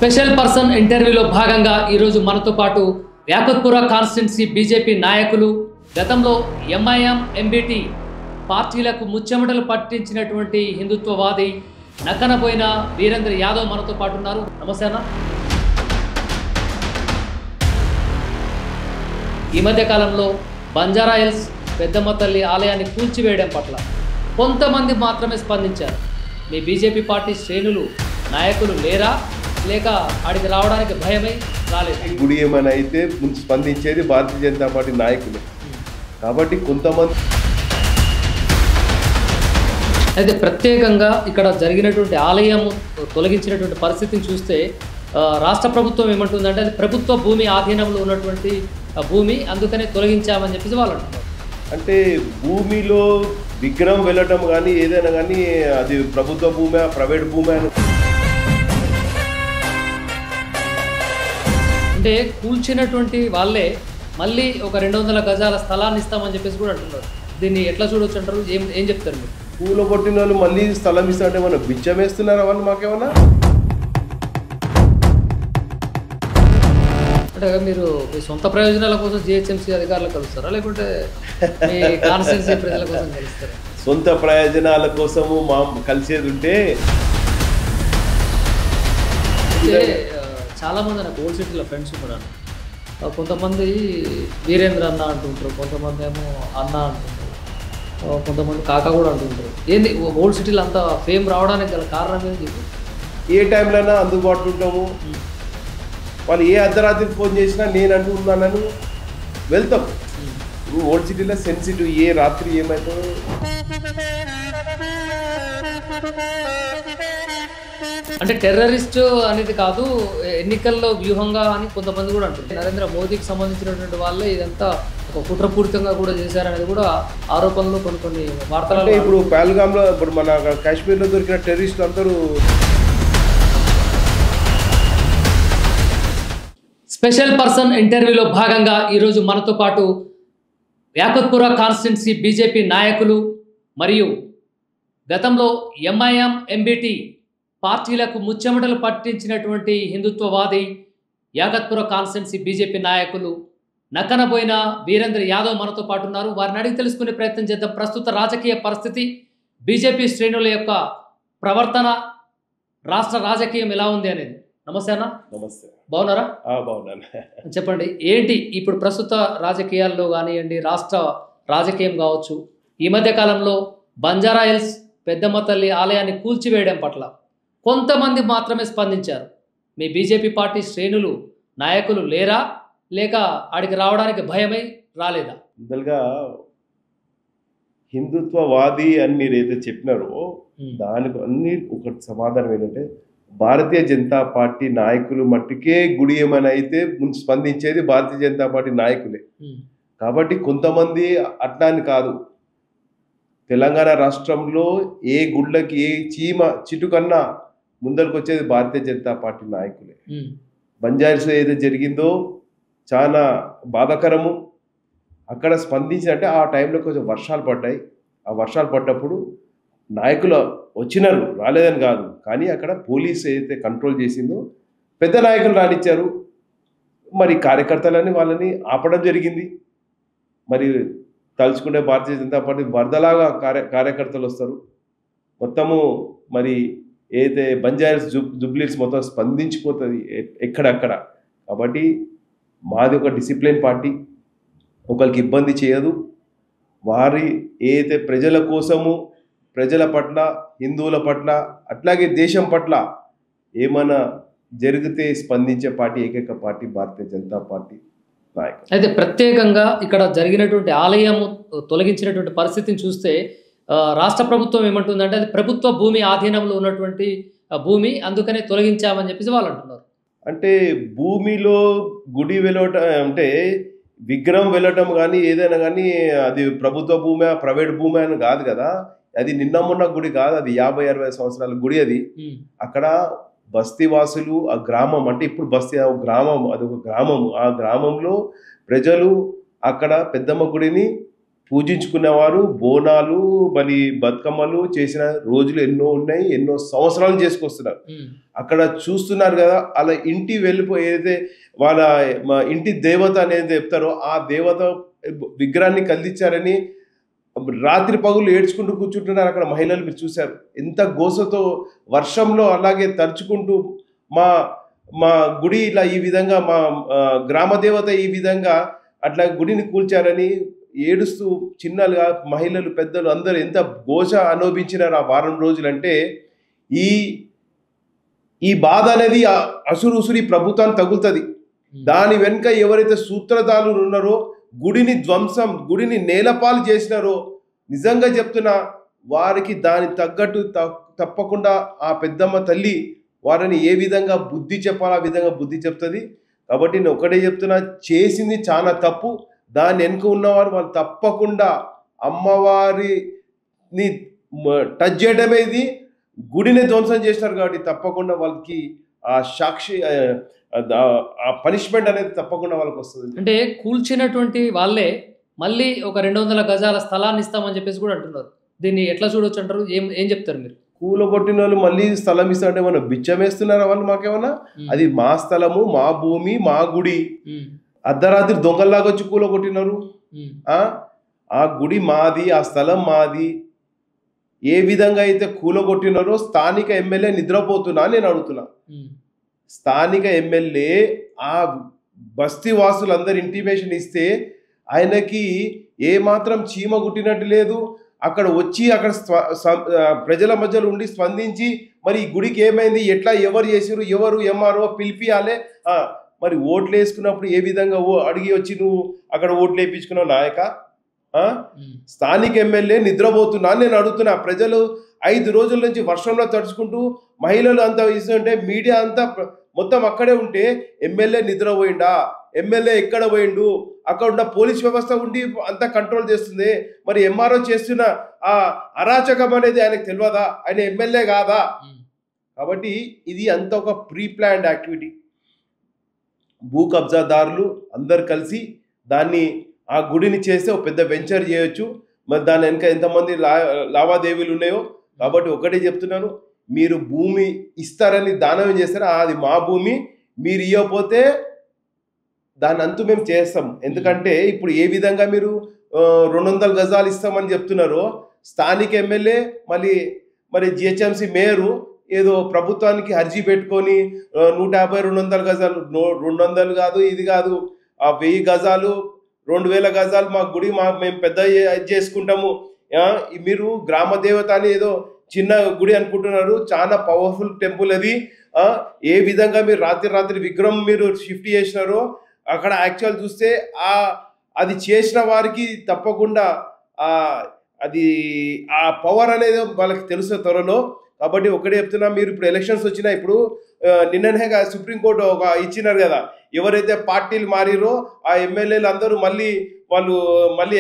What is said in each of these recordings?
Special person ఇంటర్వ్యూలో భాగంగా ఈరోజు మనతో పాటు యాకత్పుర కాన్స్టిట్యున్సీ బీజేపీ నాయకులు గతంలో ఎంఐఎం ఎంబీటీ పార్టీలకు ముచ్చెమటలు పట్టించినటువంటి హిందుత్వవాది నక్కనపోయిన వీరేంద్ర యాదవ్ మనతో పాటు ఉన్నారు. నమస్తే అన్న. ఈ మధ్య కాలంలో బంజారా హిల్స్ పెద్దమ్మ తల్లి ఆలయాన్ని కూల్చివేయడం పట్ల కొంతమంది మాత్రమే స్పందించారు. మీ బీజేపీ పార్టీ శ్రేణులు నాయకులు లేరా, లేక ఆడికి రావడానికి భయమై రాలేదు? గుడి ఏమైనా అయితే ముందు స్పందించేది భారతీయ జనతా పార్టీ నాయకులు కాబట్టి కొంతమంది అయితే ప్రత్యేకంగా ఇక్కడ జరిగినటువంటి ఆలయం తొలగించినటువంటి పరిస్థితిని చూస్తే రాష్ట్ర ప్రభుత్వం ఏమంటుందంటే అది ప్రభుత్వ భూమి ఆధీనంలో ఉన్నటువంటి భూమి, అందుకనే తొలగించామని చెప్పేసి వాళ్ళు అంటున్నారు. అంటే భూమిలో విగ్రహం వెళ్ళటం కానీ ఏదైనా కానీ అది ప్రభుత్వ భూమి ప్రైవేట్ భూమి అని అంటే కూల్చినటువంటి వాళ్ళే మళ్ళీ ఒక 200 గజాల స్థలాన్ని ఇస్తామని చెప్పేసి కూడా అంటున్నారు. దీన్ని ఎట్లా చూడొచ్చు అంటారు? ఏం చెప్తారు మీరు? పూల కొట్టిన వాళ్ళు మళ్ళీ స్థలం ఇస్తారంటే ఏమన్నా బిచ్చం వేస్తున్నారా వాళ్ళు మాకేమన్నా? అంటే మీరు మీ సొంత ప్రయోజనాల కోసం జిహెచ్ఎంసీ అధికారులు కలుస్తారా, లేకుంటే మీ కాన్స్టిట్యున్సీ ప్రజల కోసం కలుస్తారా? సొంత ప్రయోజనాల కోసము మా కలిసేది ఉంటే చాలామంది నాకు ఓల్డ్ సిటీలో ఫ్రెండ్స్ కూడా కొంతమంది వీరేంద్ర అన్న అంటుంటారు, కొంతమంది ఏమో అన్న అంటుంటారు, కొంతమంది కాకా కూడా అంటుంటారు. ఏంది ఓల్డ్ సిటీలో అంత ఫేమ్ రావడానికి గల కారణం ఏంటి? ఏ టైంలోనా అందుబాటులో ఉంటాము. వాళ్ళు ఏ అర్ధరాత్రి ఫోన్ చేసినా నేను అంటూ ఉన్నానని వెళ్తాం. ఓల్డ్ సిటీలో సెన్సిటివ్, ఏ రాత్రి ఏమవుతుందో. అంటే టెర్రరిస్ట్ అనేది కాదు, ఎన్నికల్లో వ్యూహంగా అని కొంతమంది కూడా అంటుంది. నరేంద్ర మోదీకి సంబంధించినటువంటి వాళ్ళే ఇదంతా ఒక కుట్రపూరితంగా కూడా చేశారనేది కూడా ఆరోపణలు కొన్ని వార్తలు. ఇప్పుడు పహల్గామ్లో ఇప్పుడు మన కాశ్మీర్లో దొరికిన టెర్రరిస్టులు అందరూ. స్పెషల్ పర్సన్ ఇంటర్వ్యూలో భాగంగా ఈరోజు మనతో పాటు యాకత్పుర కాన్స్టిట్యున్సీ బీజేపీ నాయకులు మరియు గతంలో ఎంఐఎం ఎంబీటీ పార్టీలకు ముచ్చెమటలు పట్టించినటువంటి హిందుత్వవాది యాకత్పుర కాన్స్టిట్యున్సీ బీజేపీ నాయకులు నక్కనపోయిన వీరేంద్ర యాదవ్ మనతో పాటు ఉన్నారు. వారిని అడిగి తెలుసుకునే ప్రయత్నం చేద్దాం. ప్రస్తుత రాజకీయ పరిస్థితి, బీజేపీ శ్రేణుల యొక్క ప్రవర్తన, రాష్ట్ర రాజకీయం ఎలా ఉంది అనేది. నమస్తే అన్న. నమస్తే. బాగున్నారా? బాగున్నాను. చెప్పండి, ఏంటి ఇప్పుడు ప్రస్తుత రాజకీయాల్లో కానివ్వండి, రాష్ట్ర రాజకీయం కావచ్చు, ఈ మధ్య కాలంలో బంజారా హిల్స్ పెద్దమ్మ తల్లి ఆలయాన్ని కూల్చివేయడం పట్ల కొంతమంది మాత్రమే స్పందించారు. మీ బీజేపీ పార్టీ శ్రేణులు నాయకులు లేరా, లేక ఆడికి రావడానికి భయమై రాలేదా? ముందలుగా హిందుత్వవాది అని మీరు ఏదైతే చెప్పినారో దానికి అన్ని ఒకటి సమాధానం ఏంటంటే భారతీయ జనతా పార్టీ నాయకులు మట్టుకే గుడి ఏమైనా అయితే ముందు స్పందించేది భారతీయ జనతా పార్టీ నాయకులే. కాబట్టి కొంతమంది అట్లా అని కాదు. తెలంగాణ రాష్ట్రంలో ఏ గుళ్ళకి ఏ చీమ చిటుకన్నా ముందరికి వచ్చేది భారతీయ జనతా పార్టీ నాయకులే. బంజారాస్లో ఏదో జరిగిందో చాలా బాధాకరము. అక్కడ స్పందించినట్టే ఆ టైంలో కొంచెం వర్షాలు పడ్డాయి. ఆ వర్షాలు పడ్డప్పుడు నాయకులు వచ్చినారు, రాలేదని కాదు, కానీ అక్కడ పోలీసు ఏదైతే కంట్రోల్ చేసిందో పెద్ద నాయకులు రానిచ్చారు. మరి కార్యకర్తలని వాళ్ళని ఆపడం జరిగింది. మరి తలుచుకుంటే భారతీయ జనతా పార్టీ వరదలాగా కార్యకర్తలు వస్తారు. మొత్తము మరి ఏదైతే బంజారాస్ జుబ్లీస్ మొత్తం స్పందించిపోతుంది ఎక్కడక్కడ. కాబట్టి మాది ఒక డిసిప్లిన్ పార్టీ, ఒకరికి ఇబ్బంది చేయదు. వారి ఏదైతే ప్రజల కోసము, ప్రజల పట్ల, హిందువుల పట్ల, అట్లాగే దేశం పట్ల ఏమైనా జరిగితే స్పందించే పార్టీ ఏకైక పార్టీ భారతీయ జనతా పార్టీ నాయకులు. అయితే ప్రత్యేకంగా ఇక్కడ జరిగినటువంటి ఆలయం తొలగించినటువంటి పరిస్థితిని చూస్తే రాష్ట్ర ప్రభుత్వం ఏమంటుందంటే అది ప్రభుత్వ భూమి ఆధీనంలో ఉన్నటువంటి భూమి, అందుకనే తొలగించామని చెప్పేసి వాళ్ళు అంటున్నారు. అంటే భూమిలో గుడి వెళ్ళటం అంటే విగ్రహం వెళ్ళటం కానీ ఏదైనా కానీ అది ప్రభుత్వ భూమి ప్రైవేట్ భూమి అని కాదు కదా. అది నిన్న మొన్న గుడి కాదు, అది 50-60 సంవత్సరాల గుడి. అది అక్కడ బస్తీవాసులు, ఆ గ్రామం అంటే ఇప్పుడు బస్తీ గ్రామం, అది ఒక గ్రామము. ఆ గ్రామంలో ప్రజలు అక్కడ పెద్దమ్మ గుడిని పూజించుకునేవారు బోనాలు మరి బతుకమ్మలు చేసిన రోజులు ఎన్నో ఉన్నాయి, ఎన్నో సంవత్సరాలు చేసుకొస్తున్నారు. అక్కడ చూస్తున్నారు కదా, అలా ఇంటి వెళ్ళిపోయేదే వాళ్ళ ఇంటి దేవత అనేది చెప్తారో ఆ దేవత విగ్రహాన్ని కదిలించారని రాత్రి పగులు ఏడ్చుకుంటూ కూర్చుంటున్నారు అక్కడ మహిళలు. మీరు చూశారు ఎంత గోసతో వర్షంలో అలాగే తడుచుకుంటూ మా మా గుడి ఇలా ఈ విధంగా మా గ్రామ దేవత ఈ విధంగా అట్లా గుడిని కూల్చారని ఏడుస్తూ చిన్నలుగా మహిళలు పెద్దలు అందరూ ఎంత ఘోష అనుభవించినారు ఆ వారం రోజులు. అంటే ఈ ఈ బాధ అనేది అసురు ప్రభుత్వాన్ని తగులుతుంది. దాని వెనుక ఎవరైతే సూత్రధారులు ఉన్నారో గుడిని ధ్వంసం గుడిని నేలపాలు చేసినారో నిజంగా చెప్తున్నా వారికి దాని తగ్గట్టు తప్పకుండా ఆ పెద్దమ్మ తల్లి వారిని ఏ విధంగా బుద్ధి చెప్పాలో ఆ విధంగా బుద్ధి చెప్తుంది. కాబట్టి నేను ఒకటే చెప్తున్నా, చేసింది చాలా తప్పు. దాని వెనుక ఉన్నవారు వాళ్ళు తప్పకుండా అమ్మవారిని టచ్ చేయడమే ఇది గుడిని ధ్వంసం చేసినారు కాబట్టి తప్పకుండా వాళ్ళకి ఆ సాక్షి ఆ పనిష్మెంట్ అనేది తప్పకుండా వాళ్ళకి వస్తుంది. అంటే కూల్చినటువంటి వాళ్ళే మళ్ళీ ఒక 200 గజాల స్థలాన్ని ఇస్తామని చెప్పేసి కూడా అంటున్నారు. దీన్ని ఎట్లా చూడొచ్చు అంటారు? ఏం చెప్తారు మీరు? కూలగొట్టిన వాళ్ళు మళ్ళీ స్థలం ఇస్తారంటే ఏమన్నా బిచ్చం వేస్తున్నారా వాళ్ళు? మాకేమన్నా అది మా స్థలము, మా భూమి, మా గుడి. అర్ధరాత్రి దొంగల్లాగా వచ్చి కూలగొట్టినారు. ఆ గుడి మాది, ఆ స్థలం మాది. ఏ విధంగా అయితే కూలగొట్టినారో స్థానిక ఎమ్మెల్యే నిద్రపోతున్నా నేను అడుగుతున్నా. స్థానిక ఎమ్మెల్యే ఆ బస్తీ వాసులందరూ ఇంటిమేషన్ ఇస్తే ఆయనకి ఏ మాత్రం చీమ గుట్టినట్టు లేదు. అక్కడ వచ్చి అక్కడ ప్రజల మధ్యలో ఉండి స్పందించి మరి ఈ గుడికి ఏమైంది, ఎట్లా, ఎవరు చేసారు, ఎవరు ఎంఆర్ఓ పిలిపియాలే. మరి ఓట్లు వేసుకున్నప్పుడు ఏ విధంగా అడిగి వచ్చి నువ్వు అక్కడ ఓట్లు వేయించుకున్నావు నాయక? స్థానిక ఎమ్మెల్యే నిద్రపోతున్నా నేను అడుగుతున్నా. ప్రజలు 5 రోజుల నుంచి వర్షంలో తడుచుకుంటూ మహిళలు అంతా ఇస్తుంటే మీడియా అంతా మొత్తం అక్కడే ఉంటే ఎమ్మెల్యే నిద్రపోయిండా? ఎమ్మెల్యే ఎక్కడ పోయిండు? అక్కడ ఉన్న పోలీస్ వ్యవస్థ ఉండి అంతా కంట్రోల్ చేస్తుంది. మరి ఎంఆర్ఓ చేస్తున్న ఆ అరాచకం అనేది ఆయనకు తెలియదా? ఆయన ఎమ్మెల్యే కాదా? కాబట్టి ఇది అంత ఒక ప్రీ ప్లాన్డ్ యాక్టివిటీ. భూ కబ్జాదారులు అందరు కలిసి దాన్ని ఆ గుడిని చేస్తే ఒక పెద్ద వెంచర్ చేయొచ్చు. మరి దాని వెనక ఎంతమంది లావాదేవీలు ఉన్నాయో. కాబట్టి ఒకటే చెప్తున్నాను, మీరు భూమి ఇస్తారని దానం చేస్తారా? అది మా భూమి, మీరు ఇవ్వకపోతే దాని అంతు మేము చేస్తాం. ఎందుకంటే ఇప్పుడు ఏ విధంగా మీరు 200 గజాలు ఇస్తామని చెప్తున్నారో స్థానిక ఎమ్మెల్యే మరి జిహెచ్ఎంసీ మేయరు ఏదో ప్రభుత్వానికి అర్జీ పెట్టుకొని 150 200 గజాలు 200 కాదు, ఇది కాదు, ఆ 1000 గజాలు 2000 గజాలు మా గుడి మేము పెద్ద చేసుకుంటాము. మీరు గ్రామ దేవత అని ఏదో చిన్న గుడి అనుకుంటున్నారు. చాలా పవర్ఫుల్ టెంపుల్ అది. ఏ విధంగా మీరు రాత్రి విగ్రహం మీరు షిఫ్ట్ చేసినారో అక్కడ యాక్చువల్ చూస్తే అది చేసిన వారికి తప్పకుండా అది ఆ పవర్ అనేది వాళ్ళకి తెలుసు త్వరలో. కాబట్టి ఒకటే చెప్తున్నా, మీరు ఇప్పుడు ఎలక్షన్స్ వచ్చినా ఇప్పుడు నిన్ననే సుప్రీంకోర్టు ఒక ఇచ్చినారు కదా, ఎవరైతే పార్టీలు మారిరో ఆ ఎమ్మెల్యేలు అందరూ వాళ్ళు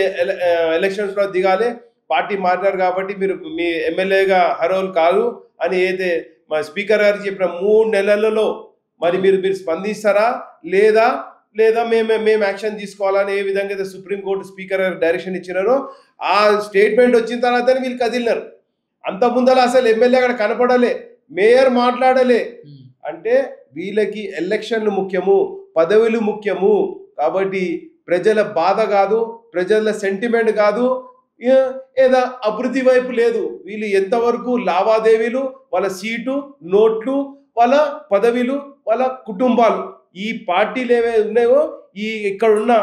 ఎలక్షన్స్లో దిగాలి. పార్టీ మారినారు కాబట్టి మీరు మీ ఎమ్మెల్యేగా హరోల్ కాదు అని అయితే మా స్పీకర్ గారు చెప్పిన 3 నెలలలో మరి మీరు స్పందిస్తారా లేదా మేము యాక్షన్ తీసుకోవాలని ఏ విధంగా అయితే సుప్రీంకోర్టు స్పీకర్ గారు డైరెక్షన్ ఇచ్చినారో ఆ స్టేట్మెంట్ వచ్చిన తర్వాతనే వీళ్ళు కదిలినారు. అంత ముందర అసలు ఎమ్మెల్యే అక్కడ కనపడలే, మేయర్ మాట్లాడలే. అంటే వీళ్ళకి ఎలక్షన్లు ముఖ్యము, పదవులు ముఖ్యము. కాబట్టి ప్రజల బాధ కాదు, ప్రజల సెంటిమెంట్ కాదు, ఏదో అభివృద్ధి వైపు లేదు. వీళ్ళు ఎంతవరకు లావాదేవీలు, వాళ్ళ సీటు, నోట్లు, వాళ్ళ పదవిలు, వాళ్ళ కుటుంబాలు, ఈ పార్టీలు ఏవే ఉన్నాయో ఇక్కడ ఉన్న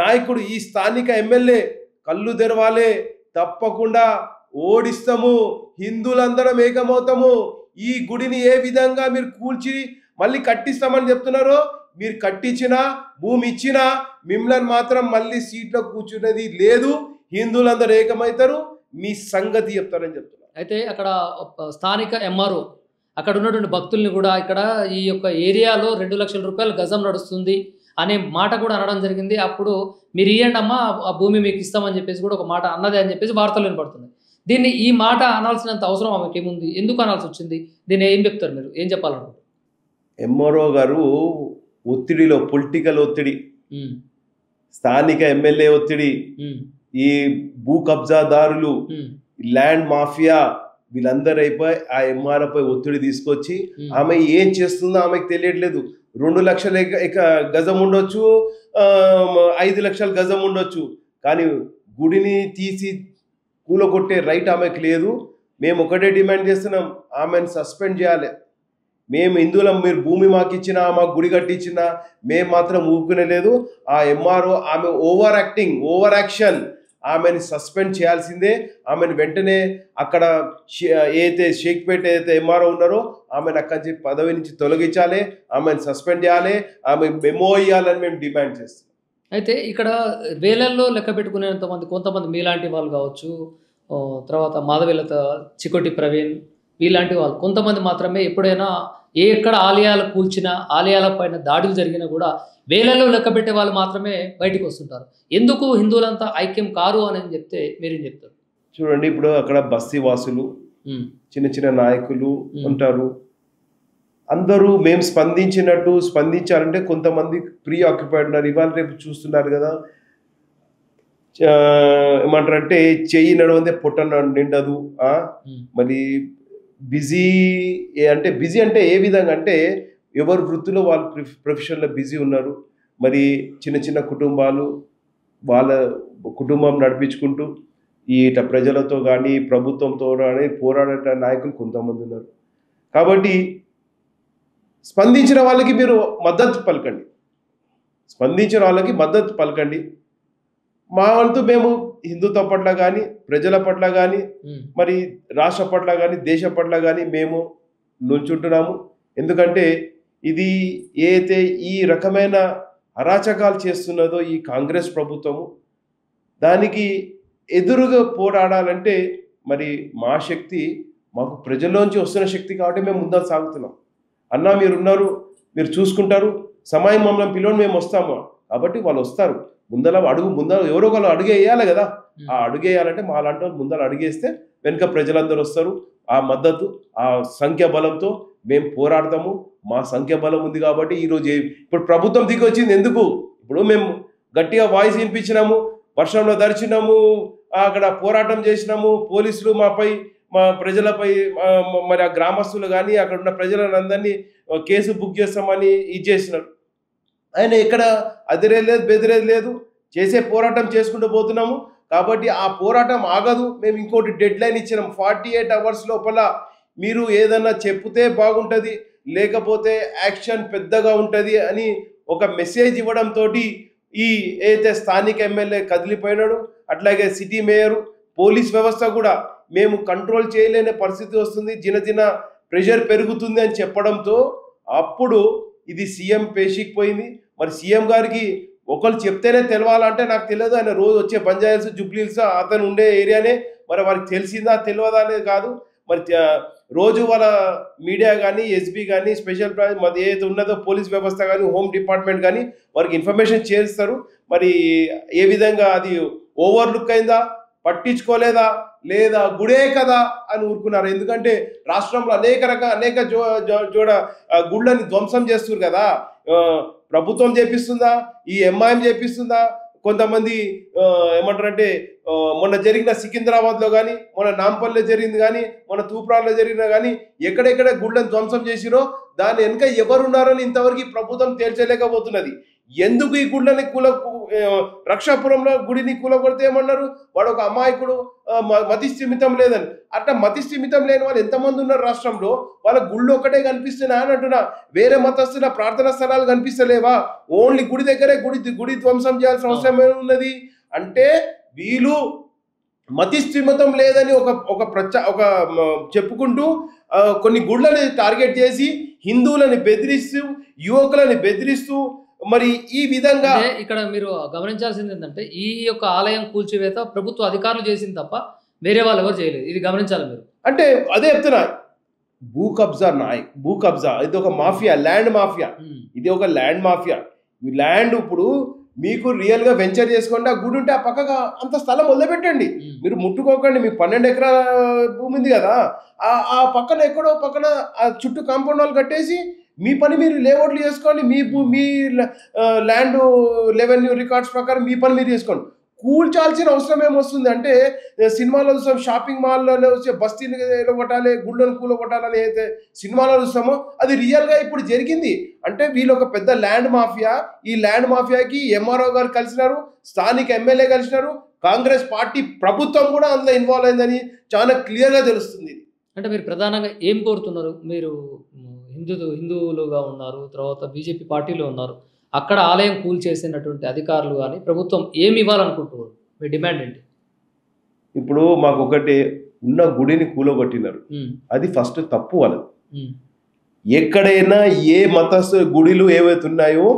నాయకుడు ఈ స్థానిక ఎమ్మెల్యే కళ్ళు తెరవాలే. తప్పకుండా ఓడిస్తాము, హిందువులందరం ఏకమవుతాము. ఈ గుడిని ఏ విధంగా మీరు కూల్చి మళ్ళీ కట్టిస్తామని చెప్తున్నారో, మీరు కట్టించినా భూమి ఇచ్చినా మిమ్మల్ని మాత్రం మళ్ళీ సీట్లో కూర్చునేది లేదు. హిందువులందరూ ఏకమవుతారు, మీ సంగతి చెప్తారని చెప్తున్నారు. అయితే అక్కడ స్థానిక ఎంఆర్ఓ అక్కడ ఉన్నటువంటి భక్తుల్ని కూడా ఇక్కడ ఈ యొక్క ఏరియాలో 2 లక్షల రూపాయలు గజం నడుస్తుంది అనే మాట కూడా అనడం జరిగింది. అప్పుడు మీరు ఇవ్వండి అమ్మా, ఆ భూమి మీకు ఇస్తామని చెప్పేసి కూడా ఒక మాట అన్నదే అని చెప్పేసి వార్తలు వినపడుతుంది. ఈ మాట అనాల్సినంత అవసరం ఆమెకి ఏముంది? ఎందుకు అనాల్సి వచ్చింది? దీన్ని ఏం చెప్తారు మీరు? ఏం చెప్పాలనుకుంటారు? ఎంఆర్ఓ గారు ఒత్తిడిలో, పొలిటికల్ ఒత్తిడి, స్థానిక ఎమ్మెల్యే ఒత్తిడి, ఈ భూ కబ్జాదారులు, ల్యాండ్ మాఫియా వీళ్ళందరూ అయిపోయి ఆ ఎంఆర్పై ఒత్తిడి తీసుకొచ్చి ఆమె ఏం చేస్తుందో ఆమెకు తెలియట్లేదు. 2 లక్షల గజం ఉండొచ్చు, 5 లక్షల గజం ఉండొచ్చు, కానీ గుడిని తీసి కూలగొట్టే రైట్ ఆమెకు లేదు. మేము ఒకటే డిమాండ్ చేస్తున్నాం, ఆమెను సస్పెండ్ చేయాలి. మేము హిందువులం, మీరు భూమి మాకు ఇచ్చినా మాకు గుడి కట్టించినా మేము మాత్రం ఊరుకునే లేదు. ఆ ఎంఆర్ఓ ఆమె ఓవర్ యాక్షన్, ఆమెను సస్పెండ్ చేయాల్సిందే. ఆమెను వెంటనే అక్కడ ఏదైతే షేక్పేట ఏదైతే ఎంఆర్ఓ ఉన్నారో ఆమెను అక్కడి నుంచి పదవి నుంచి తొలగించాలి, ఆమెను సస్పెండ్ చేయాలి, ఆమె మెమో ఇవ్వాలని మేము డిమాండ్ చేస్తాం. అయితే ఇక్కడ వేలల్లో లెక్క పెట్టుకునేంతమంది, కొంతమంది మీలాంటి వాళ్ళు కావచ్చు, తర్వాత మాధవీలత, చికోటి ప్రవీణ్, వీలాంటి వాళ్ళు కొంతమంది మాత్రమే ఎప్పుడైనా ఎక్కడ ఆలయాలు కూల్చినా, ఆలయాల పైన దాడులు జరిగినా కూడా వేలలో లెక్క పెట్టే వాళ్ళు మాత్రమే బయటకు వస్తుంటారు. ఎందుకు హిందువులంతా ఐక్యం కారు అని చెప్తే మీరేం చెప్తారు? చూడండి, ఇప్పుడు అక్కడ బస్తీ వాసులు, చిన్న చిన్న నాయకులు ఉంటారు. అందరూ మేము స్పందించాలంటే కొంతమంది ప్రీ ఆక్యుపైడ్ ఉన్నారు. ఇవాళ రేపు చూస్తున్నారు కదా, ఏమంటారంటే చెయ్యి నడవందే పొట్ట నిండదు. మరి బిజీ అంటే ఏ విధంగా అంటే ఎవరు వృత్తిలో వాళ్ళు ప్రొఫెషన్లో బిజీ ఉన్నారు. మరి చిన్న చిన్న కుటుంబాలు వాళ్ళ కుటుంబం నడిపించుకుంటూ ఇట ప్రజలతో కానీ ప్రభుత్వంతో కానీ పోరాడే నాయకులు కొంతమంది ఉన్నారు. కాబట్టి స్పందించిన వాళ్ళకి మీరు మద్దతు పలకండి. మా వంతు మేము హిందుత్వం పట్ల కానీ, ప్రజల పట్ల కానీ, మరి రాష్ట్ర పట్ల కానీ, దేశం పట్ల కానీ మేము నుంచుంటున్నాము. ఎందుకంటే ఇది ఏదైతే ఈ రకమైన అరాచకాలు చేస్తున్నదో ఈ కాంగ్రెస్ ప్రభుత్వము, దానికి ఎదురుగా పోరాడాలంటే మరి మా శక్తి మాకు ప్రజల్లోంచి వస్తున్న శక్తి కాబట్టి మేము ముందర సాగుతున్నాం. అన్నా మీరున్నారు, మీరు చూసుకుంటారు, సమయం మమ్మల్ని పిలవని మేము వస్తాము కాబట్టి వాళ్ళు వస్తారు. ముందర ఎవరో ఒకళ్ళు అడుగేయాలి కదా. ఆ అడుగేయాలంటే మా లాంటి వాళ్ళు ముందర అడుగేస్తే వెనుక ప్రజలందరూ వస్తారు. ఆ మద్దతు, ఆ సంఖ్య బలంతో మేము పోరాడతాము. మా సంఖ్య బలం ఉంది కాబట్టి ఈరోజు ఇప్పుడు ప్రభుత్వం దిగి వచ్చింది ఎందుకు? ఇప్పుడు మేము గట్టిగా వాయిస్ వినిపించినాము, వర్షంలో దర్శనము, అక్కడ పోరాటం చేసినాము, పోలీసులు మా ప్రజలపై మరి ఆ గ్రామస్తులు కానీ అక్కడ ఉన్న ప్రజలందరినీ కేసు బుక్ చేస్తామని ఇది చేసినారు. ఆయన ఎక్కడ అదిరేది బెదిరేది లేదు, చేసే పోరాటం చేసుకుంటూ పోతున్నాము. కాబట్టి ఆ పోరాటం ఆగదు. మేము ఇంకోటి డెడ్ లైన్ ఇచ్చినాం, 48 hours లోపల మీరు ఏదన్నా చెప్తే బాగుంటుంది, లేకపోతే యాక్షన్ పెద్దగా ఉంటుంది అని ఒక మెసేజ్ ఇవ్వడంతో ఈ ఏదైతే స్థానిక ఎమ్మెల్యే కదిలిపోయినాడు, అట్లాగే సిటీ మేయరు, పోలీస్ వ్యవస్థ కూడా మేము కంట్రోల్ చేయలేని పరిస్థితి వస్తుంది, దినదిన ప్రెషర్ పెరుగుతుంది అని చెప్పడంతో అప్పుడు ఇది సీఎం పేషికిపోయింది. మరి సీఎం గారికి ఒకళ్ళు చెప్తేనే తెలవాలంటే నాకు తెలియదు. ఆయన రోజు వచ్చే బంజాయిల్స్, జూబ్లీహిల్స్ అతను ఉండే ఏరియానే, మరి వారికి తెలిసిందా తెలియదా అనేది కాదు. మరి రోజు వాళ్ళ మీడియా కానీ, ఎస్బీ కానీ, స్పెషల్ బ్రాంచ్ మరి ఏదైతే ఉన్నదో పోలీస్ వ్యవస్థ కానీ, హోమ్ డిపార్ట్మెంట్ కానీ వారికి ఇన్ఫర్మేషన్ చేస్తారు. మరి ఏ విధంగా అది ఓవర్లుక్ అయిందా, పట్టించుకోలేదా, లేదా గుడే కదా అని ఊరుకున్నారు. ఎందుకంటే రాష్ట్రంలో అనేక జోడ గుళ్ళని ధ్వంసం చేస్తున్నారు కదా. ప్రభుత్వం చేపిస్తుందా, ఈ ఎంఐఎం చేపిస్తుందా, కొంతమంది ఏమంటారంటే మొన్న జరిగిన సికింద్రాబాద్లో కానీ, మొన్న నాంపల్లిలో జరిగింది కానీ, మొన్న తూప్రాన్లో జరిగినా కానీ ఎక్కడెక్కడ గుళ్ళని ధ్వంసం చేసిరో దాని వెనుక ఎవరున్నారని ఇంతవరకు ప్రభుత్వం తేల్చలేకపోతున్నది. ఎందుకు ఈ గుళ్ళని రక్షాపురంలో గుడిని కూలగొడితే ఏమన్నారు, వాడు ఒక అమాయకుడు, మతి స్థిమితం లేదని. అట్లా మతి స్థిమితం లేని వాళ్ళు ఎంతమంది ఉన్నారు రాష్ట్రంలో? వాళ్ళ గుళ్ళు ఒకటే కనిపిస్తున్నా అని అంటున్నా, వేరే మతస్థుల ప్రార్థనా స్థలాలు కనిపిస్తలేవా? ఓన్లీ గుడి దగ్గరే గుడి ధ్వంసం చేయాల్సిన అవసరం ఏమున్నది? అంటే వీళ్ళు మతి స్థిమితం లేదని ఒక చెప్పుకుంటూ కొన్ని గుళ్ళని టార్గెట్ చేసి హిందువులని బెదిరిస్తూ, యువకులని బెదిరిస్తూ, మరి ఈ విధంగా ఇక్కడ మీరు గమనించాల్సింది ఏంటంటే ఈ యొక్క ఆలయం కూల్చివేత ప్రభుత్వ అధికారులు చేసింది తప్ప వేరే వాళ్ళు ఎవరు చేయలేదు. ఇది గమనించాలి మీరు. అంటే అదే చెప్తున్నా, భూ కబ్జా ఇది ఒక మాఫియా, ల్యాండ్ మాఫియా. ఇది ఒక ల్యాండ్ మాఫియా. ఈ ల్యాండ్ ఇప్పుడు మీకు రియల్ గా వెంచర్ చేసుకోండి, ఆ గుడి ఉంటే ఆ పక్కగా అంత స్థలం వదిలిపెట్టండి, మీరు ముట్టుకోకండి. మీకు 12 ఎకరాల భూమి ఉంది కదా, ఆ పక్కన ఎక్కడో పక్కన ఆ చుట్టూ కాంపౌండ్ వాళ్ళు కట్టేసి మీ పని మీరు లేఅవుట్లు చేసుకోండి. మీ ల్యాండ్ రెవెన్యూ రికార్డ్స్ ప్రకారం మీ పని మీరు చేసుకోండి. కూల్చాల్సిన అవసరం ఏమొస్తుంది అంటే సినిమాలో చూస్తాం, షాపింగ్ మాల్లో వచ్చే బస్తీలు కొట్టాలి, గుళ్ళను కూలగొట్టాలని అయితే సినిమాలో చూస్తామో అది రియల్గా ఇప్పుడు జరిగింది. అంటే వీళ్ళు ఒక పెద్ద ల్యాండ్ మాఫియా. ఈ ల్యాండ్ మాఫియాకి ఎంఆర్ఓ గారు కలిసినారు, స్థానిక ఎమ్మెల్యే కలిసినారు, కాంగ్రెస్ పార్టీ ప్రభుత్వం కూడా అందులో ఇన్వాల్వ్ అయిందని చాలా క్లియర్గా తెలుస్తుంది. అంటే మీరు ప్రధానంగా ఏం కోరుతున్నారు? మీరు హిందువులుగా ఉన్నారు, తర్వాత బీజేపీ పార్టీలో ఉన్నారు, అక్కడ ఆలయం కూల్చేసినటువంటి అధికారులు కానీ ప్రభుత్వం ఏమి ఇవ్వాలనుకుంటున్నారు? మీ డిమాండ్ ఏంటి? ఇప్పుడు మాకు ఒకటి ఉన్న గుడిని కూలగొట్టినారు, అది ఫస్ట్ తప్పు వాళ్ళది. ఎక్కడైనా ఏ మతస్థు గుడిలు ఏవైతే ఉన్నాయో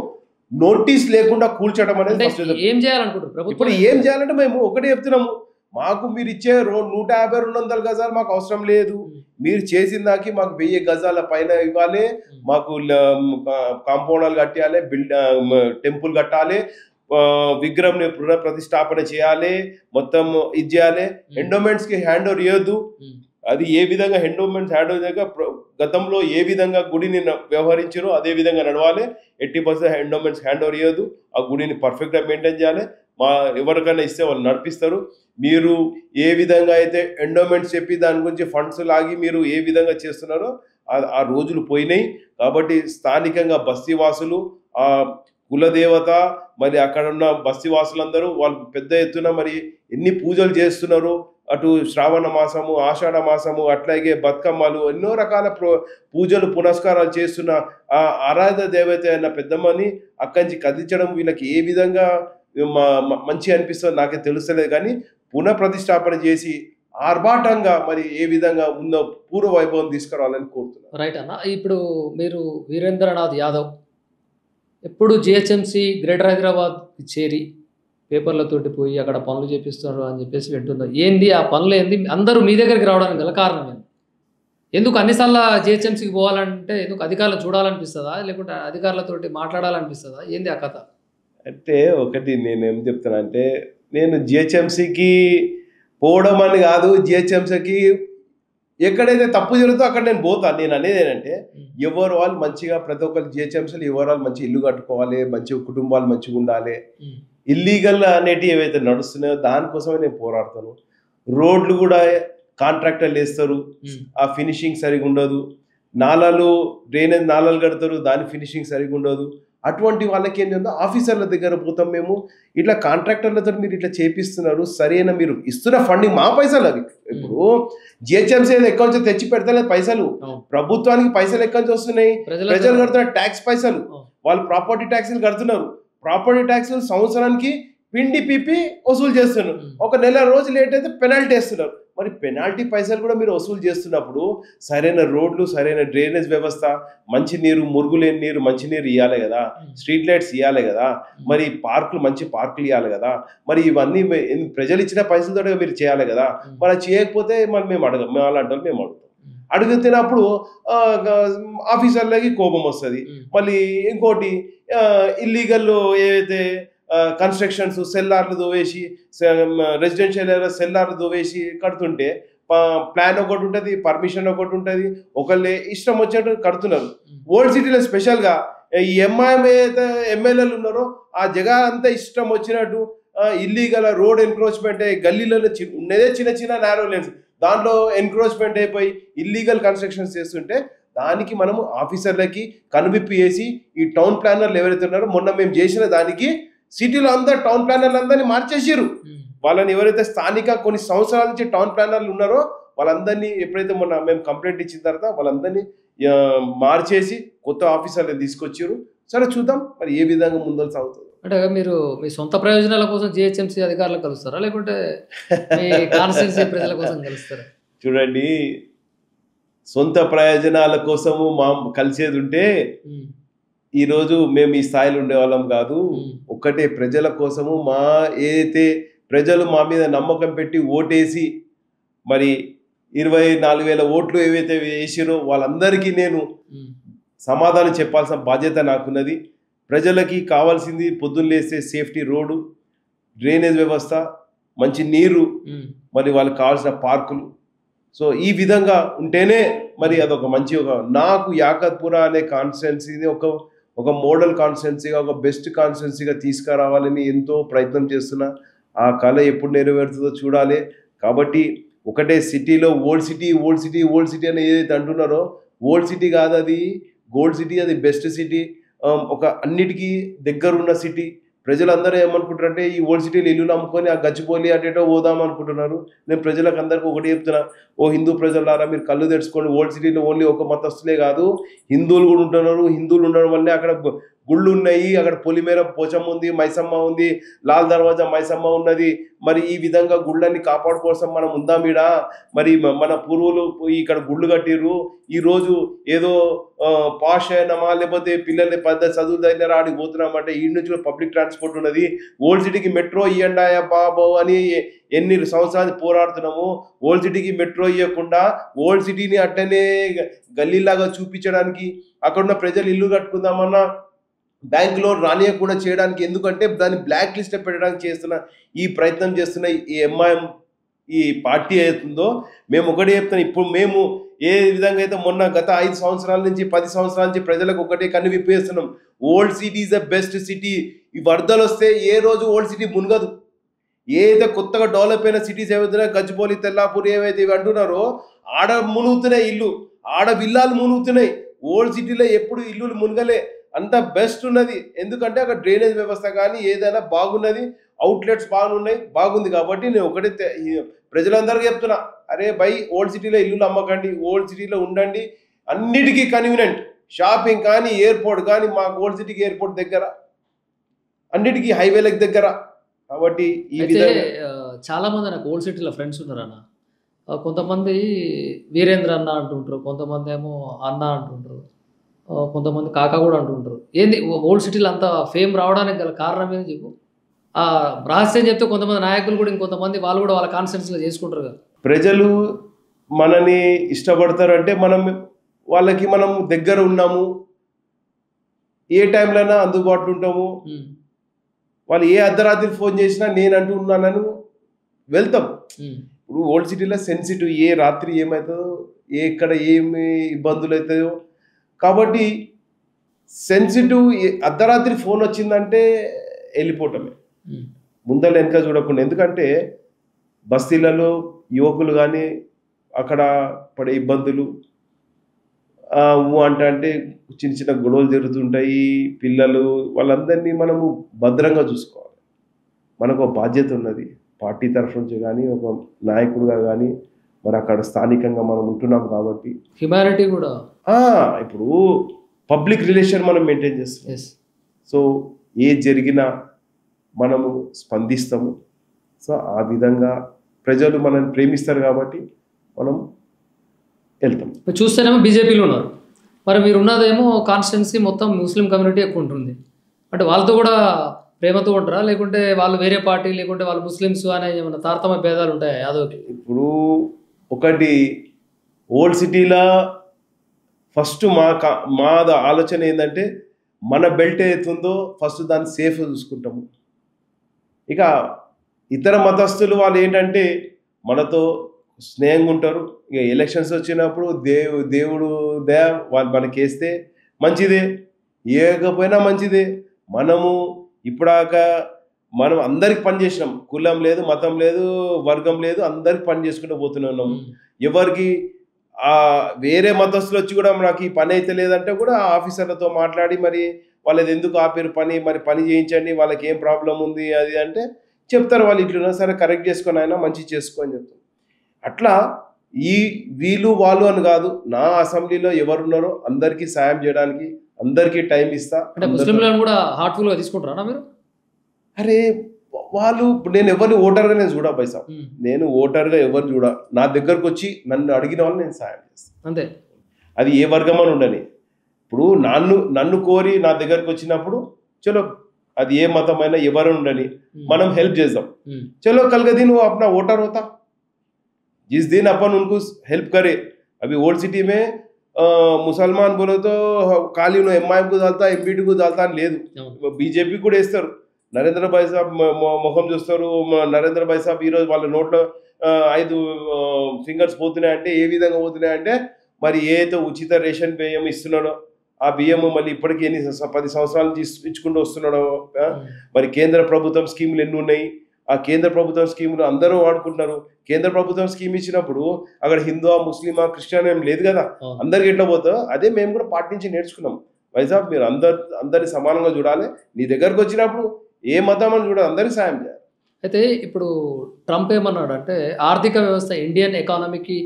నోటీస్ లేకుండా కూల్చడం అనేది ఫస్ట్. ఏం చేయాలనుకుంటారు? ఇప్పుడు ఏం చేయాలంటే మేము ఒకటే చెప్తున్నాము, మాకు మీరు ఇచ్చే 150-200 గజాలు మాకు అవసరం లేదు. మీరు చేసిన దానికి మాకు 1000 గజాల పైన ఇవ్వాలి, మాకు కాంపౌండాలు కట్టాలి, టెంపుల్ కట్టాలి, విగ్రహం పునఃప్రతిష్టాపన చేయాలి, మొత్తం ఇది చేయాలి. ఎండోమెంట్స్ కి హ్యాండ్ ఓవర్ చేయొద్దు. అది ఏ విధంగా ఎండోమెంట్స్ హ్యాండ్ ఓవర్ చేయక గతంలో ఏ విధంగా గుడిని వ్యవహరించారో అదే విధంగా నడవాలి. 80% ఎండోమెంట్స్ హ్యాండ్ ఓవర్ చేయొద్దు. ఆ గుడిని పర్ఫెక్ట్గా మెయింటైన్ చేయాలి. ఎవరికైనా ఇస్తే వాళ్ళు నడిపిస్తారు. మీరు ఏ విధంగా అయితే ఎండోమెంట్స్ చెప్పి దాని గురించి ఫండ్స్ లాగి మీరు ఏ విధంగా చేస్తున్నారో ఆ రోజులు పోయినాయి. కాబట్టి స్థానికంగా బస్తీవాసులు, ఆ కులదేవత, మరి అక్కడ ఉన్న బస్తీవాసులందరూ వాళ్ళు పెద్ద ఎత్తున మరి ఎన్ని పూజలు చేస్తున్నారు. అటు శ్రావణ మాసము, ఆషాఢ మాసము, అట్లాగే బతుకమ్మలు, ఎన్నో రకాల పూజలు పునస్కారాలు చేస్తున్న ఆ ఆరాధ దేవత అయిన పెద్దమ్మని అక్కడి నుంచి కదిలించడం వీళ్ళకి ఏ విధంగా మంచి అనిపిస్తుందో నాకే తెలుస్తలేదు. కానీ పునఃప్రతిష్టాపన చేసి ఆర్భాటంగా మరి ఏ విధంగా ఉందో పూర్వ వైభవం తీసుకురావాలని కోరుతున్నాను. రైట్ అన్న. ఇప్పుడు మీరు వీరేంద్రనాథ్ యాదవ్ ఎప్పుడు జిహెచ్ఎంసీ గ్రేటర్ హైదరాబాద్ చేరి పేపర్లతోటి పోయి అక్కడ పనులు చేపిస్తున్నారు అని చెప్పేసి వింటున్నారు. ఏంది ఆ పనులు ఏంది? అందరూ మీ దగ్గరికి రావడానికి గల కారణం ఏంది? ఎందుకు అన్నిసార్లు జిహెచ్ఎంసీకి పోవాలంటే ఎందుకు అధికారులను చూడాలనిపిస్తుందా, లేకుంటే అధికారులతోటి మాట్లాడాలనిపిస్తుందా? ఏంది ఆ కథ? అంటే ఒకటి నేనేం చెప్తాను అంటే, నేను జిహెచ్ఎంసీకి పోవడం అని కాదు, జిహెచ్ఎంసీకి ఎక్కడైతే తప్పు జరుగుతుందో అక్కడ నేను పోతాను. నేను అనేది ఏంటంటే, ఎవరు వాళ్ళు మంచిగా ప్రతి ఒక్కరు జిహెచ్ఎంసీలు ఎవరు వాళ్ళు మంచి ఇల్లు కట్టుకోవాలి, మంచి కుటుంబాలు మంచిగా ఉండాలి. ఇల్లీగల్ అనేటివి ఏవైతే నడుస్తున్నాయో దానికోసమే నేను పోరాడతాను. రోడ్లు కూడా కాంట్రాక్టర్లు వేస్తారు, ఆ ఫినిషింగ్ సరిగా ఉండదు. నాలాలు డ్రైనేజ్ నాలాలు కడతారు, దాని ఫినిషింగ్ సరిగా ఉండదు. అటువంటి వాళ్ళకి ఏం చేద్దాం, ఆఫీసర్ల దగ్గర పోతాం మేము, ఇట్లా కాంట్రాక్టర్లతో మీరు ఇట్లా చేపిస్తున్నారు, సరైన మీరు ఇస్తున్న ఫండింగ్ మా పైసలు అవి. ఇప్పుడు జిహెచ్ఎంసీ ఎక్కడి నుంచి తెచ్చి పెడతలేదు పైసలు, ప్రభుత్వానికి పైసలు ఎక్కడి నుంచి వస్తున్నాయి? ప్రజలు కడుతున్నారు ట్యాక్స్ పైసలు, వాళ్ళు ప్రాపర్టీ ట్యాక్స్లు కడుతున్నారు. ప్రాపర్టీ ట్యాక్స్ సంవత్సరానికి పిండి పిపి వసూలు చేస్తున్నారు. ఒక నెల రోజు లేట్ అయితే పెనాల్టీ వేస్తున్నారు. మరి పెనాల్టీ పైసలు కూడా మీరు వసూలు చేస్తున్నప్పుడు సరైన రోడ్లు, సరైన డ్రైనేజ్ వ్యవస్థ, మంచి నీరు, మురుగులేని నీరు, మంచి నీరు ఇవ్వాలి కదా, స్ట్రీట్ లైట్స్ ఇవ్వాలి కదా, మరి పార్కులు మంచి పార్కులు ఇవ్వాలి కదా, మరి ఇవన్నీ ప్రజలు ఇచ్చిన పైసలతో మీరు చేయాలి కదా. మరి అది చేయకపోతే మరి మేము అడగం, మేము అలాంటి వాళ్ళు మేము అడుగుతాం. అడుగుతున్నప్పుడు ఆఫీసర్లకి కోపం వస్తుంది. మళ్ళీ ఇంకోటి ఇల్లీగల్ ఏవైతే కన్స్ట్రక్షన్స్ సెల్లార్లు దోవేసి, రెసిడెన్షియల్ ఏరియా సెల్లార్లు దోవేసి కడుతుంటే ప్లాన్ ఒకటి ఉంటుంది, పర్మిషన్ ఒకటి ఉంటుంది, ఒకళ్ళే ఇష్టం వచ్చినట్టు కడుతున్నారు. ఓల్డ్ సిటీలో స్పెషల్గా ఈ ఎంఐఎం ఏదైతే ఎమ్మెల్యేలు ఉన్నారో ఆ జగ అంతా ఇష్టం వచ్చినట్టు ఇల్లీగల్ రోడ్ ఎన్క్రోచ్మెంట్ గల్లీలలో ఉన్నదే చిన్న చిన్న నారో లేన్స్, దాంట్లో ఎన్క్రోచ్మెంట్ అయిపోయి ఇల్లీగల్ కన్స్ట్రక్షన్స్ చేస్తుంటే దానికి మనము ఆఫీసర్లకి కనువిప్పు చేసి ఈ టౌన్ ప్లానర్లు ఎవరైతే ఉన్నారో మొన్న మేము చేసిన దానికి సిటీలో అందరు టౌన్ ప్లానర్లు అందరినీ మార్చేసారు. వాళ్ళని ఎవరైతే స్థానిక కొన్ని సంవత్సరాల నుంచి టౌన్ ప్లానర్లు ఉన్నారో వాళ్ళందరినీ ఎప్పుడైతే మొన్న మేము కంప్లైంట్ ఇచ్చిన తర్వాత వాళ్ళందరినీ మార్చేసి కొత్త ఆఫీసర్లు తీసుకొచ్చారు. సరే చూద్దాం మరి ఏ విధంగా ముందరు సాగుతుంది. అంటే మీరు మీ సొంత ప్రయోజనాల కోసం జిహెచ్ఎంసీ అధికారులు కలుస్తారా, లేకుంటే మీ కాన్స్టిట్యున్సీ ప్రజల కోసం కలుస్తారా? చూడండి, సొంత ప్రయోజనాల కోసము మా కలిసేది ఉంటే ఈరోజు మేము ఈ స్థాయిలో ఉండేవాళ్ళం కాదు. ఒక్కటే ప్రజల కోసము మా ఏదైతే ప్రజలు మా మీద నమ్మకం పెట్టి ఓటేసి మరి 24,000 ఓట్లు ఏవైతే వేసిరో వాళ్ళందరికీ నేను సమాధానం చెప్పాల్సిన బాధ్యత నాకున్నది. ప్రజలకి కావాల్సింది పొద్దున్న లేస్తే సేఫ్టీ రోడ్డు, డ్రైనేజ్ వ్యవస్థ, మంచి నీరు, మరి వాళ్ళకి కావాల్సిన పార్కులు. సో ఈ విధంగా ఉంటేనే మరి అదొక మంచి నాకు యాకత్పుర అనే కాన్స్టిట్యున్సీని ఒక మోడల్ కాన్స్టిట్యున్సీగా, ఒక బెస్ట్ కాన్స్టిట్యున్సీగా తీసుకురావాలని ఎంతో ప్రయత్నం చేస్తున్నా. ఆ కళ ఎప్పుడు నెరవేరుతుందో చూడాలి. కాబట్టి ఒకటే సిటీలో old city old city old city అని ఏదైతే అంటున్నారో, ఓల్డ్ సిటీ కాదు అది, గోల్డ్ సిటీ, అది బెస్ట్ సిటీ. ఒక అన్నిటికీ దగ్గరున్న సిటీ. ప్రజలందరూ ఏమనుకుంటారంటే ఈ ఓల్డ్ సిటీలో ఇల్లులు అమ్ముకొని ఆ గచ్చిబౌలి అటేటో పోదాం అనుకుంటున్నారు. నేను ప్రజలకు అందరికీ ఒకటి చెప్తున్నా, ఓ హిందూ ప్రజలారా మీరు కళ్ళు తెరుచుకోండి. ఓల్డ్ సిటీలో ఓన్లీ ఒక మతస్థులే కాదు, హిందువులు కూడా ఉంటున్నారు. హిందువులు ఉండడం వల్లే అక్కడ గుళ్ళు ఉన్నాయి. అక్కడ పొలిమేర పోచమ్మ ఉంది, మైసమ్మ ఉంది, లాల్ దర్వాజా మైసమ్మ ఉన్నది. మరి ఈ విధంగా గుళ్ళని కాపాడుకోసం మనం ఉందాం ఈడ. మరి మన పూర్వులు ఇక్కడ గుళ్ళు కట్టిర్రు. ఈరోజు ఏదో పాష్ అయినామా, లేకపోతే పిల్లల్ని పెద్ద చదువుల దగ్గర ఆడికి పోతున్నామంటే ఈ నుంచి పబ్లిక్ ట్రాన్స్పోర్ట్ ఉన్నది. ఓల్డ్ సిటీకి మెట్రో ఇయ్యండాయా బాబో అని ఎన్ని సంవత్సరాలు పోరాడుతున్నాము. ఓల్డ్ సిటీకి మెట్రో ఇవ్వకుండా ఓల్డ్ సిటీని అట్టనే గల్లీలాగా చూపించడానికి, అక్కడున్న ప్రజలు ఇల్లు కట్టుకుందామన్నా బ్యాంక్ లోన్ రానియకుండా చేయడానికి, ఎందుకంటే దాన్ని బ్లాక్ లిస్ట్ పెట్టడానికి చేస్తున్న ఈ ప్రయత్నం చేస్తున్న ఈ ఎంఐఎం ఈ పార్టీ అవుతుందో, మేము ఒకటే చెప్తాను. ఇప్పుడు మేము ఏ విధంగా అయితే మొన్న గత 5 సంవత్సరాల నుంచి 10 సంవత్సరాల నుంచి ప్రజలకు ఒకటే కన్ను విప్పేస్తున్నాం, old city is the best city. ఈ వరదలు వస్తే ఏ రోజు ఓల్డ్ సిటీ మునగదు. ఏదైతే కొత్తగా డెవలప్ అయిన సిటీస్ ఏవైతున్నాయో, గచ్చిబౌలి, తెల్లాపూర్ ఏవైతే ఇవి అంటున్నారో, ఆడ మునుగుతున్నాయి ఇల్లు, ఆడ విల్లాలు మునుగుతున్నాయి. ఓల్డ్ సిటీలో ఎప్పుడు ఇల్లులు మునగలే. అంత బెస్ట్ ఉన్నది. ఎందుకంటే అక్కడ డ్రైనేజ్ వ్యవస్థ కానీ ఏదైనా బాగున్నది, అవుట్లెట్స్ బాగుంది. కాబట్టి నేను ఒకటే ప్రజలందరికీ చెప్తున్నా, అరే బై ఓల్డ్ సిటీలో ఇల్లులు అమ్మకండి, ఓల్డ్ సిటీలో ఉండండి. అన్నిటికీ కన్వీనియంట్, షాపింగ్ కానీ ఎయిర్పోర్ట్ కానీ, మాకు ఓల్డ్ సిటీకి ఎయిర్పోర్ట్ దగ్గర, అన్నిటికీ హైవేలకు దగ్గర. కాబట్టి ఈ విధంగా చాలా మంది నాకు ఓల్డ్ సిటీలో ఫ్రెండ్స్ ఉన్నారు అన్న. కొంతమంది వీరేంద్ర అన్న అంటుంటారు, కొంతమంది ఏమో అన్న అంటుంటారు, కొంతమంది కాకా కూడా అంటుంటారు. ఏంది ఓల్డ్ సిటీలో అంత ఫేమ్ రావడానికి గల కారణం ఏంది చెప్పు. ఆ రహస్యం చెప్తే కొంతమంది నాయకులు కూడా ఇంకొంతమంది వాళ్ళు కూడా వాళ్ళ కాన్స్టిట్యూన్సీలో చేసుకుంటారు కదా. ప్రజలు మనని ఇష్టపడతారంటే వాళ్ళకి మనం దగ్గర ఉన్నాము, ఏ టైంలోనా అందుబాటులో ఉంటాము. వాళ్ళు ఏ అర్ధరాత్రి ఫోన్ చేసినా నేను అంటూ ఉన్నానని వెళ్తాం. ఇప్పుడు ఓల్డ్ సిటీలో సెన్సిటివ్, ఏ రాత్రి ఏమవుతుందో, ఎక్కడ ఏమి ఇబ్బందులు అవుతాయో. కాబట్టి సెన్సిటివ్, అర్ధరాత్రి ఫోన్ వచ్చిందంటే వెళ్ళిపోవటమే, ముందర వెనక చూడకుండా. ఎందుకంటే బస్తీలలో యువకులు కానీ అక్కడ పడే ఇబ్బందులు అంటే చిన్న చిన్న గొడవలు జరుగుతుంటాయి. పిల్లలు వాళ్ళందరినీ మనము భద్రంగా చూసుకోవాలి. మనకు ఒక బాధ్యత ఉన్నది పార్టీ తరఫు నుంచి కానీ, ఒక నాయకుడుగా కానీ. మరి అక్కడ స్థానికంగా మనం ఉంటున్నాం కాబట్టి హ్యుమానిటీ కూడా, ఇప్పుడు పబ్లిక్ రిలేషన్ మనం మెయింటైన్ చేస్తాం. సో ఏ జరిగినా మనము స్పందిస్తాము. సో ఆ విధంగా ప్రజలు మనల్ని ప్రేమిస్తారు కాబట్టి మనం వెళ్తాం. చూస్తేనేమో బీజేపీలో ఉన్నారు, మరి మీరు ఉన్నదేమో కాన్స్టిట్యున్సీ మొత్తం ముస్లిం కమ్యూనిటీ ఎక్కువ ఉంటుంది. అంటే వాళ్ళతో కూడా ప్రేమతో ఉంటారా, లేకుంటే వాళ్ళు వేరే పార్టీ, లేకుంటే వాళ్ళు ముస్లిమ్స్ అనే ఏమైనా తారతమ్య భేదాలు ఉంటాయా యాదవ్కి? ఇప్పుడు ఒకటి ఓల్డ్ సిటీలో ఫస్ట్ మా ఆలోచన ఏంటంటే, మన బెల్ట్ ఏతుందో ఫస్ట్ దాన్ని సేఫ్ చూసుకుంటాము. ఇక ఇతర మతస్థులు వాళ్ళు ఏంటంటే మనతో స్నేహంగా ఉంటారు. ఇక ఎలక్షన్స్ వచ్చినప్పుడు దేవుడు దయ వాళ్ళు మనకి వేస్తే మంచిదే, ఏకపోయినా మంచిదే. మనము ఇప్పుడాక మనం అందరికి పని చేసినాం, కులం లేదు, మతం లేదు, వర్గం లేదు, అందరికి పని చేసుకుంటూ పోతున్నాం. ఎవరికి వేరే మతస్థులు వచ్చి కూడా నాకు ఈ పని అయితే లేదంటే కూడా ఆఫీసర్లతో మాట్లాడి మరి వాళ్ళది ఎందుకు ఆపేరు పని, మరి పని చేయించండి, వాళ్ళకి ఏం ప్రాబ్లం ఉంది అది అంటే చెప్తారు. వాళ్ళు ఇట్లున్నా సరే కరెక్ట్ చేసుకొని అయినా మంచి చేసుకో అని చెప్తారు. అట్లా వీళ్ళు వాళ్ళు అని కాదు, నా అసెంబ్లీలో ఎవరున్నారో అందరికీ సాయం చేయడానికి అందరికీ టైం ఇస్తా. ముస్లింలను కూడా హార్ట్ఫుల్గా తీసుకుంటారా మీరు? అరే వాళ్ళు, నేను ఎవరిని ఓటర్గా నేను చూడా పైసా, నేను ఓటర్గా ఎవరిని చూడా. నా దగ్గరకు వచ్చి నన్ను అడిగిన వాళ్ళు నేను సాయం చేస్తాను అంతే. అది ఏ వర్గం అని ఉండని. ఇప్పుడు నన్ను కోరి నా దగ్గరకు వచ్చినప్పుడు చలో, అది ఏ మతమైనా ఎవరు ఉండని, మనం హెల్ప్ చేద్దాం. చలో కల్ दिन वो अपना वोटर होता, जिस दिन अपन उनको हेल्प करे. अभी ओल्ड सिटी में ముసల్మాన్ बोलो तो ఖాళీ ఎంఐఎం కు దాల్తా, ఎంపీటీ కు దాల్తా అని లేదు, బీజేపీ కూడా వేస్తారు. నరేంద్ర భాయ్ సాబ్ ముఖం చూస్తారు. నరేంద్ర భాయ్ సాబ్ ఈరోజు వాళ్ళ నోట్లో 5 ఫింగర్స్ పోతున్నాయంటే ఏ విధంగా పోతున్నాయంటే, మరి ఏదైతే ఉచిత రేషన్ బియ్యం ఇస్తున్నాడో ఆ బియ్యం మళ్ళీ ఇప్పటికీ 10 సంవత్సరాల నుంచి ఇచ్చుకుంటూ వస్తున్నాడో, మరి కేంద్ర ప్రభుత్వం స్కీములు ఎన్ని ఉన్నాయి ఆ కేంద్ర ప్రభుత్వం స్కీములు అందరూ వాడుకుంటున్నారు. కేంద్ర ప్రభుత్వం స్కీమ్ ఇచ్చినప్పుడు అక్కడ హిందూ ముస్లిమా క్రిస్టియన్ ఏం లేదు కదా, అందరికి ఎట్లా పోతుందో అదే మేము కూడా పాటించి నేర్చుకున్నాం. వైజాగ్ మీరు అందరిని సమానంగా చూడాలి, నీ దగ్గరకు వచ్చినప్పుడు ఏ మతం అని చూడాలి, అందరికి సాయం చేయాలి. అయితే ఇప్పుడు ట్రంప్ ఏమన్నాడు అంటే ఆర్థిక వ్యవస్థ ఇండియన్ ఎకానమీకి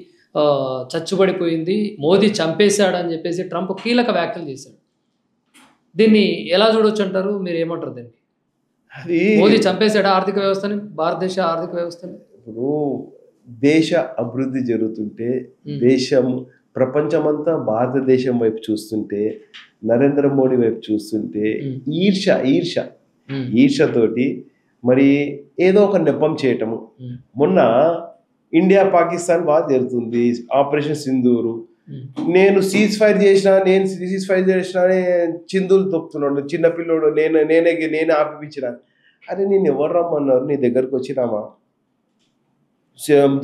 చచ్చుబడిపోయింది, మోదీ చంపేశాడు అని చెప్పేసి ట్రంప్ కీలక వ్యాఖ్యలు చేశాడు. దీన్ని ఎలా చూడొచ్చు అంటారు, మీరు ఏమంటారు దీన్ని? అది మోదీ చంపేశాడు ఆర్థిక వ్యవస్థని, భారతదేశ ఆర్థిక వ్యవస్థని? ఇప్పుడు దేశ అభివృద్ధి జరుగుతుంటే, దేశం ప్రపంచమంతా భారతదేశం వైపు చూస్తుంటే, నరేంద్ర మోడీ వైపు చూస్తుంటే ఈర్షతోటి మరి ఏదో ఒక నెపం చేయటము. మొన్న ఇండియా పాకిస్తాన్ బాగా జరుగుతుంది, ఆపరేషన్ సింధూరు, నేను సీజ్ ఫైర్ చేసిన చిందులు తొక్కుతున్నాడు చిన్నపిల్లోడు, నేనే ఆపిపించిన. అరే నేను ఎవరు రమ్మన్నారు, నీ దగ్గరకు వచ్చినామా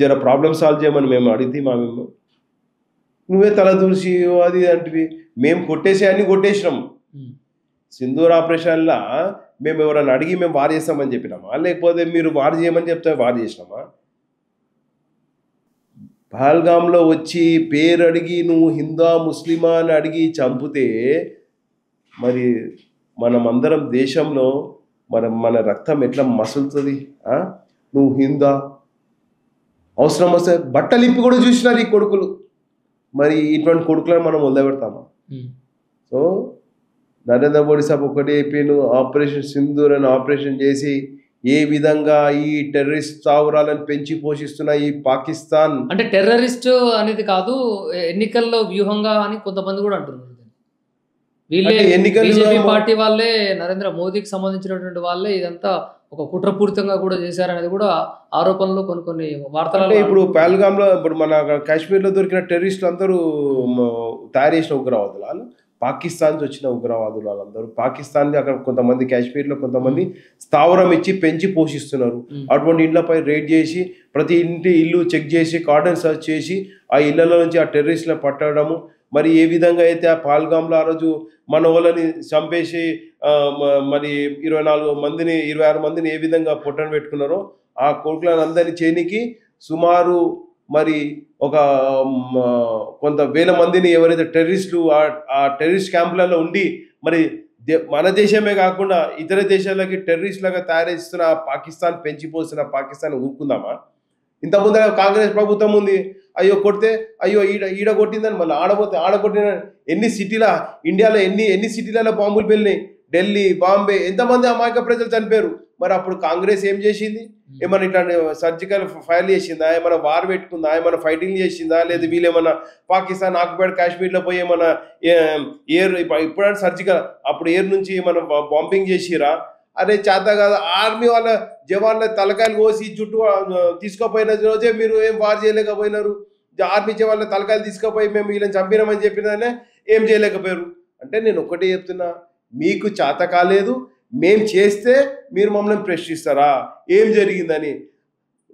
జర ప్రాబ్లమ్ సాల్వ్ చేయమని మేము అడిగితే మేము నువ్వే తల దూసి అది అంటివి. మేము అన్ని కొట్టేసినాం. సింధూర్ ఆపరేషన్లా మేము ఎవరైనా అడిగి మేము వార్ చేస్తామని చెప్పినామా, లేకపోతే మీరు వార్ చేయమని చెప్తే వార్ చేసినామా? పహల్గామ్లో వచ్చి పేరు అడిగి నువ్వు హిందూ ముస్లిమా అని అడిగి చంపితే మరి మనమందరం దేశంలో మన రక్తం ఎట్లా మసులుతుంది? నువ్వు హిందూ అవసరం వస్తే బట్టలిప్పి కూడా చూసినారు ఈ కొడుకులు. మరి ఇటువంటి కొడుకులను మనం వదిలిపెడతామా? సో నరేంద్ర మోడీ సాబ్ ఒకటి చెప్పిండు, ఆపరేషన్ సింధూర్ అని ఆపరేషన్ చేసి ఏ విధంగా ఈ టెర్రరిస్ట్ స్థావరాలను పెంచి పోషిస్తున్న ఈ పాకిస్తాన్, అంటే టెర్రరిస్ట్ అనేది కాదు, ఎన్నికల్లో వ్యూహంగా అని కొంతమంది కూడా అంటున్నారు. బీజేపీ పార్టీ వాళ్ళే, నరేంద్ర మోదీకి సంబంధించినటువంటి వాళ్ళే ఇదంతా ఒక కుట్రపూరితంగా కూడా చేశారనేది కూడా ఆరోపణలు కొన్ని వార్తలు. ఇప్పుడు పహల్గామ్లో ఇప్పుడు మన కాశ్మీర్లో దొరికిన టెర్రరిస్టులు అందరూ తయారు చేసిన ఉగ్రవాదులు వాళ్ళు, పాకిస్తాన్ వచ్చిన ఉగ్రవాదులు వాళ్ళందరూ. పాకిస్తాన్ అక్కడ కొంతమంది కాశ్మీర్లో కొంతమంది స్థావరం ఇచ్చి పెంచి పోషిస్తున్నారు. అటువంటి ఇండ్లపై రేడ్ చేసి ప్రతి ఇంటి ఇల్లు చెక్ చేసి కార్డన్ సర్చ్ చేసి ఆ ఇళ్లలో నుంచి ఆ టెర్రరిస్టులను పట్టడము. మరి ఏ విధంగా అయితే ఆ పహల్గామ్లో ఆ రోజు మన వాళ్ళని చంపేసి మరి 26 మందిని ఏ విధంగా పొట్టను పెట్టుకున్నారో ఆ కొడుకులను అందరినీ చేయనికి సుమారు మరి ఒక కొంత వేల మందిని ఎవరైతే టెర్రరిస్టులు ఆ టెర్రరిస్ట్ క్యాంపులలో ఉండి మరి మన దేశమే కాకుండా ఇతర దేశాలకి టెర్రరిస్టులుగా తయారు పాకిస్తాన్ పెంచిపోసిన పాకిస్తాన్ ఊరుకుందామా? ఇంతకుముందు కాంగ్రెస్ ప్రభుత్వం ఉంది, అయ్యో కొడితే అయ్యో ఈడ కొట్టిందని మళ్ళీ ఆడకొట్టిన ఇండియాలో ఎన్ని సిటీలలో బాంబులు వెళ్ళినాయి, ఢిల్లీ, బాంబే, ఎంతమంది అమాయక ప్రజలు చనిపోయారు. మరి అప్పుడు కాంగ్రెస్ ఏం చేసింది? ఏమన్నా ఇట్లాంటి సర్జికల్ ఫైర్ చేసిందా? ఏమైనా వార్ పెట్టుకుందా? ఏమైనా ఫైటింగ్ చేసిందా? లేదా వీళ్ళేమన్నా పాకిస్తాన్ ఆక్యుపైడ్ కాశ్మీర్లో పోయి ఏమన్నా ఇప్పుడంటే సర్జికల్, అప్పుడు ఎయిర్ నుంచి ఏమన్నా బాంబింగ్ చేసిరా? అరే చేత కాదు, ఆర్మీ వాళ్ళ జవాన్ల తలకాయలు కోసి జుట్టు తీసుకుపోయిన రోజే మీరు ఏం వార్ చేయలేకపోయినారు. ఆర్మీ జవాన్ల తలకాయలు తీసుకుపోయి మేము వీళ్ళని చంపినామని చెప్పినానే ఏం చేయలేకపోయారు. అంటే నేను ఒక్కటే చెప్తున్నా, మీకు చేత కాలేదు, మేం చేస్తే మీరు మమ్మల్ని ప్రశ్నిస్తారా ఏం జరిగిందని?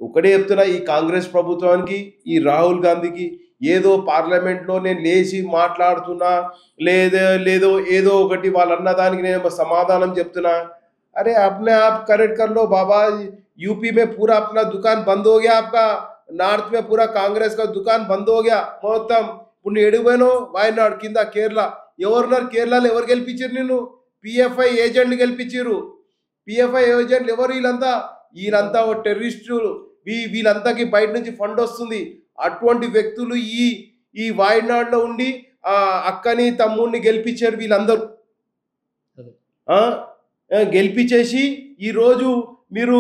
ఒకటే చెప్తున్నా, ఈ కాంగ్రెస్ ప్రభుత్వానికి, ఈ రాహుల్ గాంధీకి ఏదో పార్లమెంట్లో నేను లేచి మాట్లాడుతున్నా లేదో ఏదో ఒకటి వాళ్ళు అన్నదానికి నేను సమాధానం చెప్తున్నా. अरे अपने आप करेक्ट कर लो बाबा, यूपी में पूरा अपना दुकान बंद हो गया, आपका नार्थ में पूरा कांग्रेस का दुकान बंद हो गया మొత్తం. ఇప్పుడు ఎడుగుపోయినో వాయనాడు కింద కేరళ, ఎవరున్నారు కేరళలో? ఎవరు గెలిపించారు నిన్ను? పిఎఫ్ఐ ఏజెంట్లు గెలిపించారు. పిఎఫ్ఐ ఏజెంట్లు ఎవరు? వీళ్ళంతా టెర్రరిస్టులు. వీళ్ళంతాకి బయట నుంచి ఫండ్ వస్తుంది. అటువంటి వ్యక్తులు ఈ వాయనాడులో ఉండి అక్కని తమ్ముడిని గెలిపించారు. వీళ్ళందరూ గెలిపించేసి ఈరోజు మీరు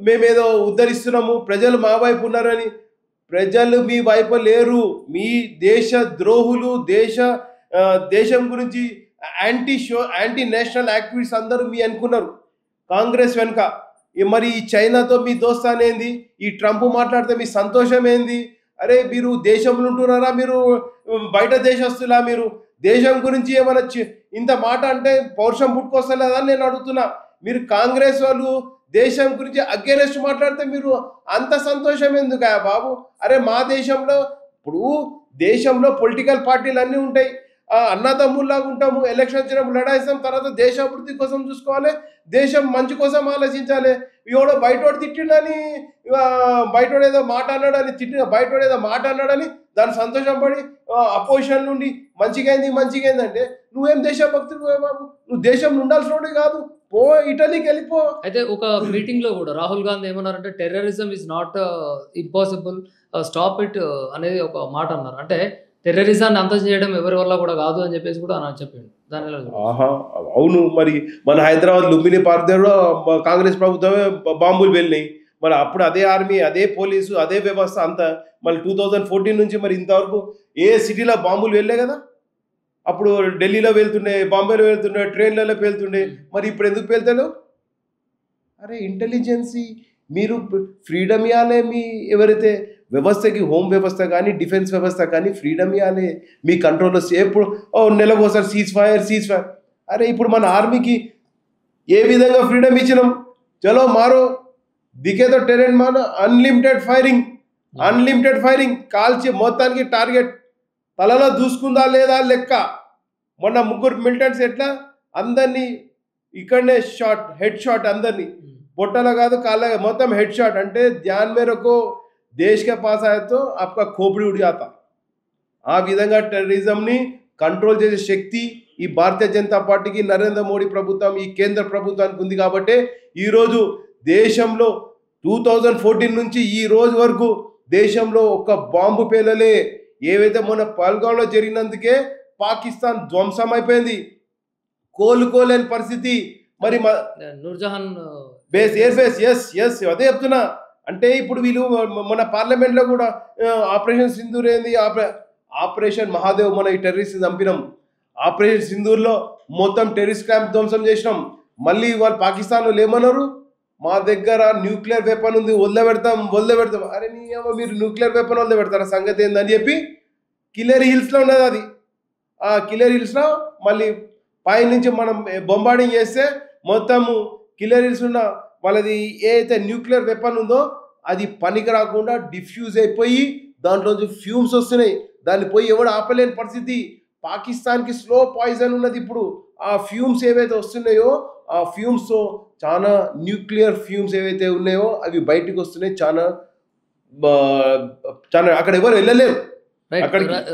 మేమేదో ఉద్ధరిస్తున్నాము, ప్రజలు మా వైపు ఉన్నారని. ప్రజలు మీ వైపు లేరు. మీ దేశ ద్రోహులు, దేశం గురించి యాంటీ నేషనల్ యాక్టివిటీస్ అందరూ మీ అనుకున్నారు కాంగ్రెస్ వెనుక. మరి ఈ చైనాతో మీ దోస్తాన్ ఏంది? ఈ ట్రంప్ మాట్లాడితే మీ సంతోషం ఏంది? అరే మీరు దేశంలో ఉంటున్నారా? మీరు బయట దేశస్తులా? మీరు దేశం గురించి ఏమైనా ఇంత మాట అంటే పౌరుషం పుట్టుకొస్తలేదా అని నేను అడుగుతున్నా. మీరు కాంగ్రెస్ వాళ్ళు దేశం గురించి అగేనెస్ట్ మాట్లాడితే మీరు అంత సంతోషం ఎందుకు బాబు? అరే మా దేశంలో ఇప్పుడు పొలిటికల్ పార్టీలు అన్నీ ఉంటాయి. అన్నదమ్ముల్లాగా ఉంటాము, ఎలక్షన్ వచ్చినప్పుడు లడాయిస్తాం, తర్వాత దేశ అభివృద్ధి కోసం చూసుకోవాలి, దేశం మంచి కోసం ఆలోచించాలి. ఎవడో బయటోడు తిట్టిండని బయటోడు ఏదో మాట అన్నాడని బయటోడు ఏదో మాట అన్నాడని దాన్ని సంతోషం పడి అపోజిషన్ నుండి మంచిగా అంటే నువ్వేం దేశభక్తుడు బాబు, నువ్వు దేశంలో ఉండాల్సిన కాదు, పో ఇటలీకి వెళ్ళిపో. అయితే ఒక మీటింగ్ లో కూడా రాహుల్ గాంధీ ఏమన్నారంటే terrorism is not impossible, stop it అనేది ఒక మాట అన్నారు. అంటే టెర్రరిజాన్ని అంతం చేయడం ఎవరి వల్ల కూడా కాదు అని చెప్పేసి కూడా ఆయన చెప్పిండు. దానిలో అవును, మరి మన హైదరాబాద్ లుంబిని పార్క్ దగ్గర కాంగ్రెస్ ప్రభుత్వమే బాంబులు వెళ్ళినాయి. మరి అప్పుడు అదే ఆర్మీ, అదే పోలీసు, అదే వ్యవస్థ అంతా మళ్ళీ 2014 నుంచి మరి ఇంతవరకు ఏ సిటీలో బాంబులు వెళ్ళే కదా. అప్పుడు ఢిల్లీలో వెళ్తుండే, బాంబేలో వెళ్తుండే, ట్రైన్లలో వెళ్తుండే, మరి ఇప్పుడు ఎందుకు వెళ్తాడు? అరే ఇంటెలిజెన్సీ మీరు ఫ్రీడమ్ ఇవ్వాలి, మీ ఎవరైతే వ్యవస్థకి, హోమ్ వ్యవస్థ కానీ డిఫెన్స్ వ్యవస్థ కానీ ఫ్రీడమ్ ఇవ్వాలి, మీ కంట్రోల్లో ఎప్పుడు నెలకోసారి సీజ్ ఫైర్. అరే ఇప్పుడు మన ఆర్మీకి ఏ విధంగా ఫ్రీడమ్ ఇచ్చినాం, చలో మారో దికేతో టెరెన్ మాన అన్లిమిటెడ్ ఫైరింగ్ కాల్చి మొత్తానికి టార్గెట్ తలలో దూసుకుందా లేదా లెక్క. మొన్న 3 మిలిటెంట్స్ ఎట్లా అందరినీ ఇక్కడనే హెడ్ షాట్ అందరినీ పొట్టలో కాదు కాళ్ళ మొత్తం హెడ్ షాట్. అంటే ధ్యాన్ మేరకు దేశ్ కే పాస్ ఆయతో ఆప్కా ఖోపడి ఉడి జాతా. ఆ విధంగా టెర్రరిజంని కంట్రోల్ చేసే శక్తి ఈ భారతీయ జనతా పార్టీకి, నరేంద్ర మోడీ ప్రభుత్వం, ఈ కేంద్ర ప్రభుత్వానికి ఉంది. కాబట్టి ఈరోజు దేశంలో 2014 నుంచి ఈ రోజు వరకు దేశంలో ఒక్క బాంబు పేలలే. ఏవైతే మొన్న పహల్గాంలో జరిగినందుకే పాకిస్తాన్ ధ్వంసం అయిపోయింది, కోలుకోలేని పరిస్థితి. మరి Noorjahan base air base yes అదే చెప్తున్నా. అంటే ఇప్పుడు వీళ్ళు మన పార్లమెంట్లో కూడా ఆపరేషన్ సింధూర్ ఏంది, ఆపరేషన్ మహాదేవ్, మన ఈ టెర్రరిస్ట్ చంపినాం. ఆపరేషన్ సింధూర్లో మొత్తం టెర్రరిస్ట్ క్యాంప్ ధ్వంసం చేసినాం. మళ్ళీ వాళ్ళు పాకిస్తాన్ వాళ్ళు ఏమన్నారు, మా దగ్గర న్యూక్లియర్ వెపన్ ఉంది, వదిలిపెడతాం. అరే నీ మీరు న్యూక్లియర్ వెపన్ వదిలిపెడతారా, సంగతి ఏందని చెప్పి కిల్లర్ హిల్స్లో ఉన్నది అది. ఆ కిల్లర్ హిల్స్లో మళ్ళీ పైనుంచి మనం బొంబార్డింగ్ చేస్తే మొత్తము కిల్లర్ హిల్స్ ఉన్న వాళ్ళది ఏ అయితే న్యూక్లియర్ వెపన్ ఉందో అది పనికి రాకుండా డిఫ్యూజ్ అయిపోయి దాంట్లోంచి ఫ్యూమ్స్ వస్తున్నాయి. దాన్ని పోయి ఎవడు ఆపలేని పరిస్థితి. పాకిస్తాన్కి స్లో పాయిజన్ ఉన్నది ఇప్పుడు. ఆ ఫ్యూమ్స్ ఏవైతే వస్తున్నాయో ఆ ఫ్యూమ్స్తో చాలా న్యూక్లియర్ ఫ్యూమ్స్ ఏవైతే ఉన్నాయో అవి బయటకు వస్తున్నాయి. చాలా అక్కడ ఎవరు వెళ్ళలేరు.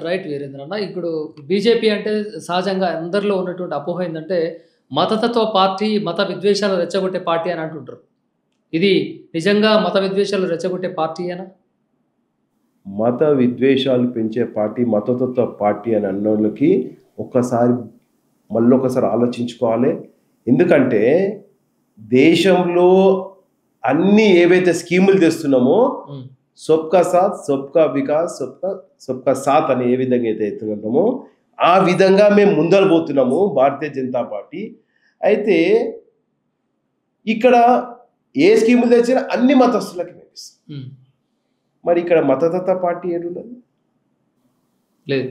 రైట్ వీరేంద్ర అన్న, ఇప్పుడు బీజేపీ అంటే సహజంగా అందరిలో ఉన్నటువంటి అపోహ ఏంటంటే మతతత్వ పార్టీ, మత విద్వేషాలు రెచ్చగొట్టే పార్టీ అని అంటుంటారు. ఇది నిజంగా మత విద్వేషాలు రెచ్చగొట్టే పార్టీ అయినా? మత విద్వేషాలు పెంచే పార్టీ, మతతత్వ పార్టీ అని అన్నోళ్ళకి మళ్ళొకసారి ఆలోచించుకోవాలి. ఎందుకంటే దేశంలో అన్ని ఏవైతే స్కీములు తెస్తున్నామో సబ్కా సాత్, సబ్కా వికాస్, సబ్కా సాత్ అని ఏ విధంగా అయితే ఎత్తున్నామో ఆ విధంగా మేము ముందర పోతున్నాము భారతీయ జనతా పార్టీ. అయితే ఇక్కడ ఏ స్కీములు తెచ్చినా అన్ని మతస్థులకి వేపిస్తాం. మరి ఇక్కడ మతతత్వ పార్టీ ఏడున్నది? లేదు.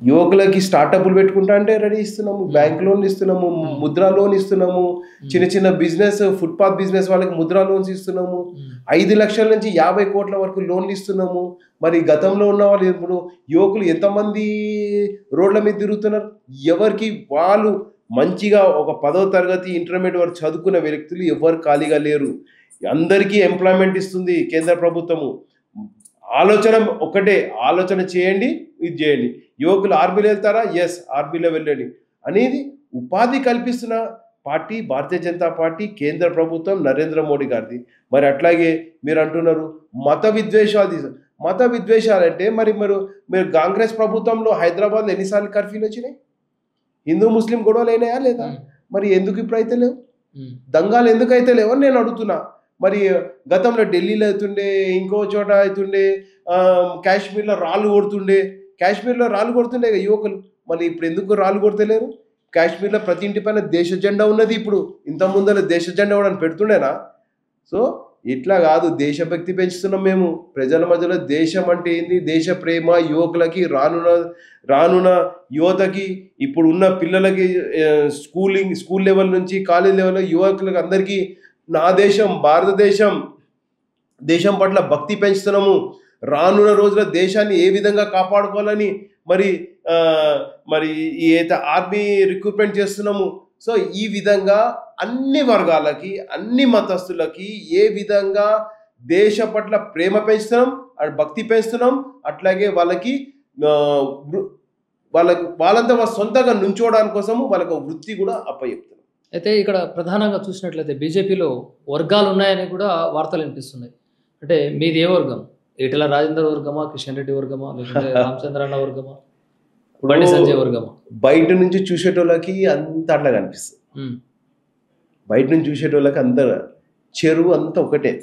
యువకులకి స్టార్టప్లు పెట్టుకుంటా అంటే రెడీ ఇస్తున్నాము, బ్యాంక్ లోన్లు ఇస్తున్నాము, ముద్రా లోన్ ఇస్తున్నాము, చిన్న చిన్న బిజినెస్, ఫుట్పాత్ బిజినెస్ వాళ్ళకి ముద్రా లోన్స్ ఇస్తున్నాము, 5 లక్షల నుంచి 50 కోట్ల వరకు లోన్లు ఇస్తున్నాము. మరి గతంలో ఉన్న వాళ్ళు ఇప్పుడు యువకులు ఎంతమంది రోడ్ల మీద తిరుగుతున్నారు? ఎవరికి వాళ్ళు మంచిగా ఒక 10వ తరగతి ఇంటర్మీడియట్ వరకు చదువుకున్న వ్యక్తులు ఎవరు ఖాళీగా లేరు. అందరికీ ఎంప్లాయ్మెంట్ ఇస్తుంది కేంద్ర ప్రభుత్వము. ఆలోచన ఒకటే, ఆలోచన చేయండి, ఇది చేయండి. యువకులు ఆర్మీలో వెళ్తారా? ఎస్, ఆర్మీలో వెళ్ళండి అనేది ఉపాధి కల్పిస్తున్న పార్టీ భారతీయ జనతా పార్టీ, కేంద్ర ప్రభుత్వం, నరేంద్ర మోడీ గారిది. మరి అట్లాగే మీరు అంటున్నారు మత విద్వేషాలు అంటే మరి మీరు కాంగ్రెస్ ప్రభుత్వంలో హైదరాబాద్లో ఎన్నిసార్లు కర్ఫ్యూలు వచ్చినాయి? హిందూ ముస్లిం గొడవలు అయినాయా లేదా? మరి ఎందుకు ఇప్పుడు అయితే లేవు? దంగాలు ఎందుకు అయితే లేవు అని నేను అడుగుతున్నా. మరి గతంలో ఢిల్లీలో అవుతుండే, ఇంకో చోట అవుతుండే, కాశ్మీర్లో రాళ్ళు కొడుతుండే యువకులు. మళ్ళీ ఇప్పుడు ఎందుకు రాళ్ళు కొడతలేరు? కాశ్మీర్లో ప్రతి ఇంటి పైన దేశ జెండా ఉన్నది. ఇప్పుడు ఇంత ముందర దేశ జెండా కూడా పెడుతుండేనా? సో ఇట్లా కాదు, దేశభక్తి పెంచుతున్నాం మేము ప్రజల మధ్యలో. దేశం అంటే ఏంది, దేశ ప్రేమ యువకులకి, రానున్న యువతకి, ఇప్పుడు ఉన్న పిల్లలకి, స్కూల్ లెవెల్ నుంచి కాలేజ్ లెవెల్ యువకులకి అందరికీ నా దేశం దేశం పట్ల భక్తి పెంచుతున్నాము. రానున్న రోజుల దేశాన్ని ఏ విధంగా కాపాడుకోవాలని మరి ఆ, మరి ఈ అయితే ఆర్మీ రిక్రూట్మెంట్ చేస్తున్నాము. సో ఈ విధంగా అన్ని వర్గాలకి అన్ని మతస్థులకి ఏ విధంగా దేశ పట్ల ప్రేమ పెంచుతున్నాం, భక్తి పెంచుతున్నాం, అట్లాగే వాళ్ళకి ఆ, వాళ్ళంతా వాళ్ళ సొంతంగా నుంచోవడానికి కోసము వాళ్ళకి ఒక వృత్తి కూడా అప్పచెప్తున్నాం. అయితే ఇక్కడ ప్రధానంగా చూసినట్లయితే బీజేపీలో వర్గాలు ఉన్నాయని కూడా వార్తలు వినిపిస్తున్నాయి. అంటే మీది ఏ వర్గం? ఈటెల రాజేందర్ వర్గమా, కిషన్ రెడ్డి వర్గమా, లేకుంటే రామచంద్రన్న వర్గమా, బండి సంజయ్ వర్గమా? బయట నుంచి చూసేటోళ్ళకి అంత అట్లా కనిపిస్తుంది. బయట నుంచి చూసేటోళ్ళకి అంత చెరువు అంతా ఒకటే.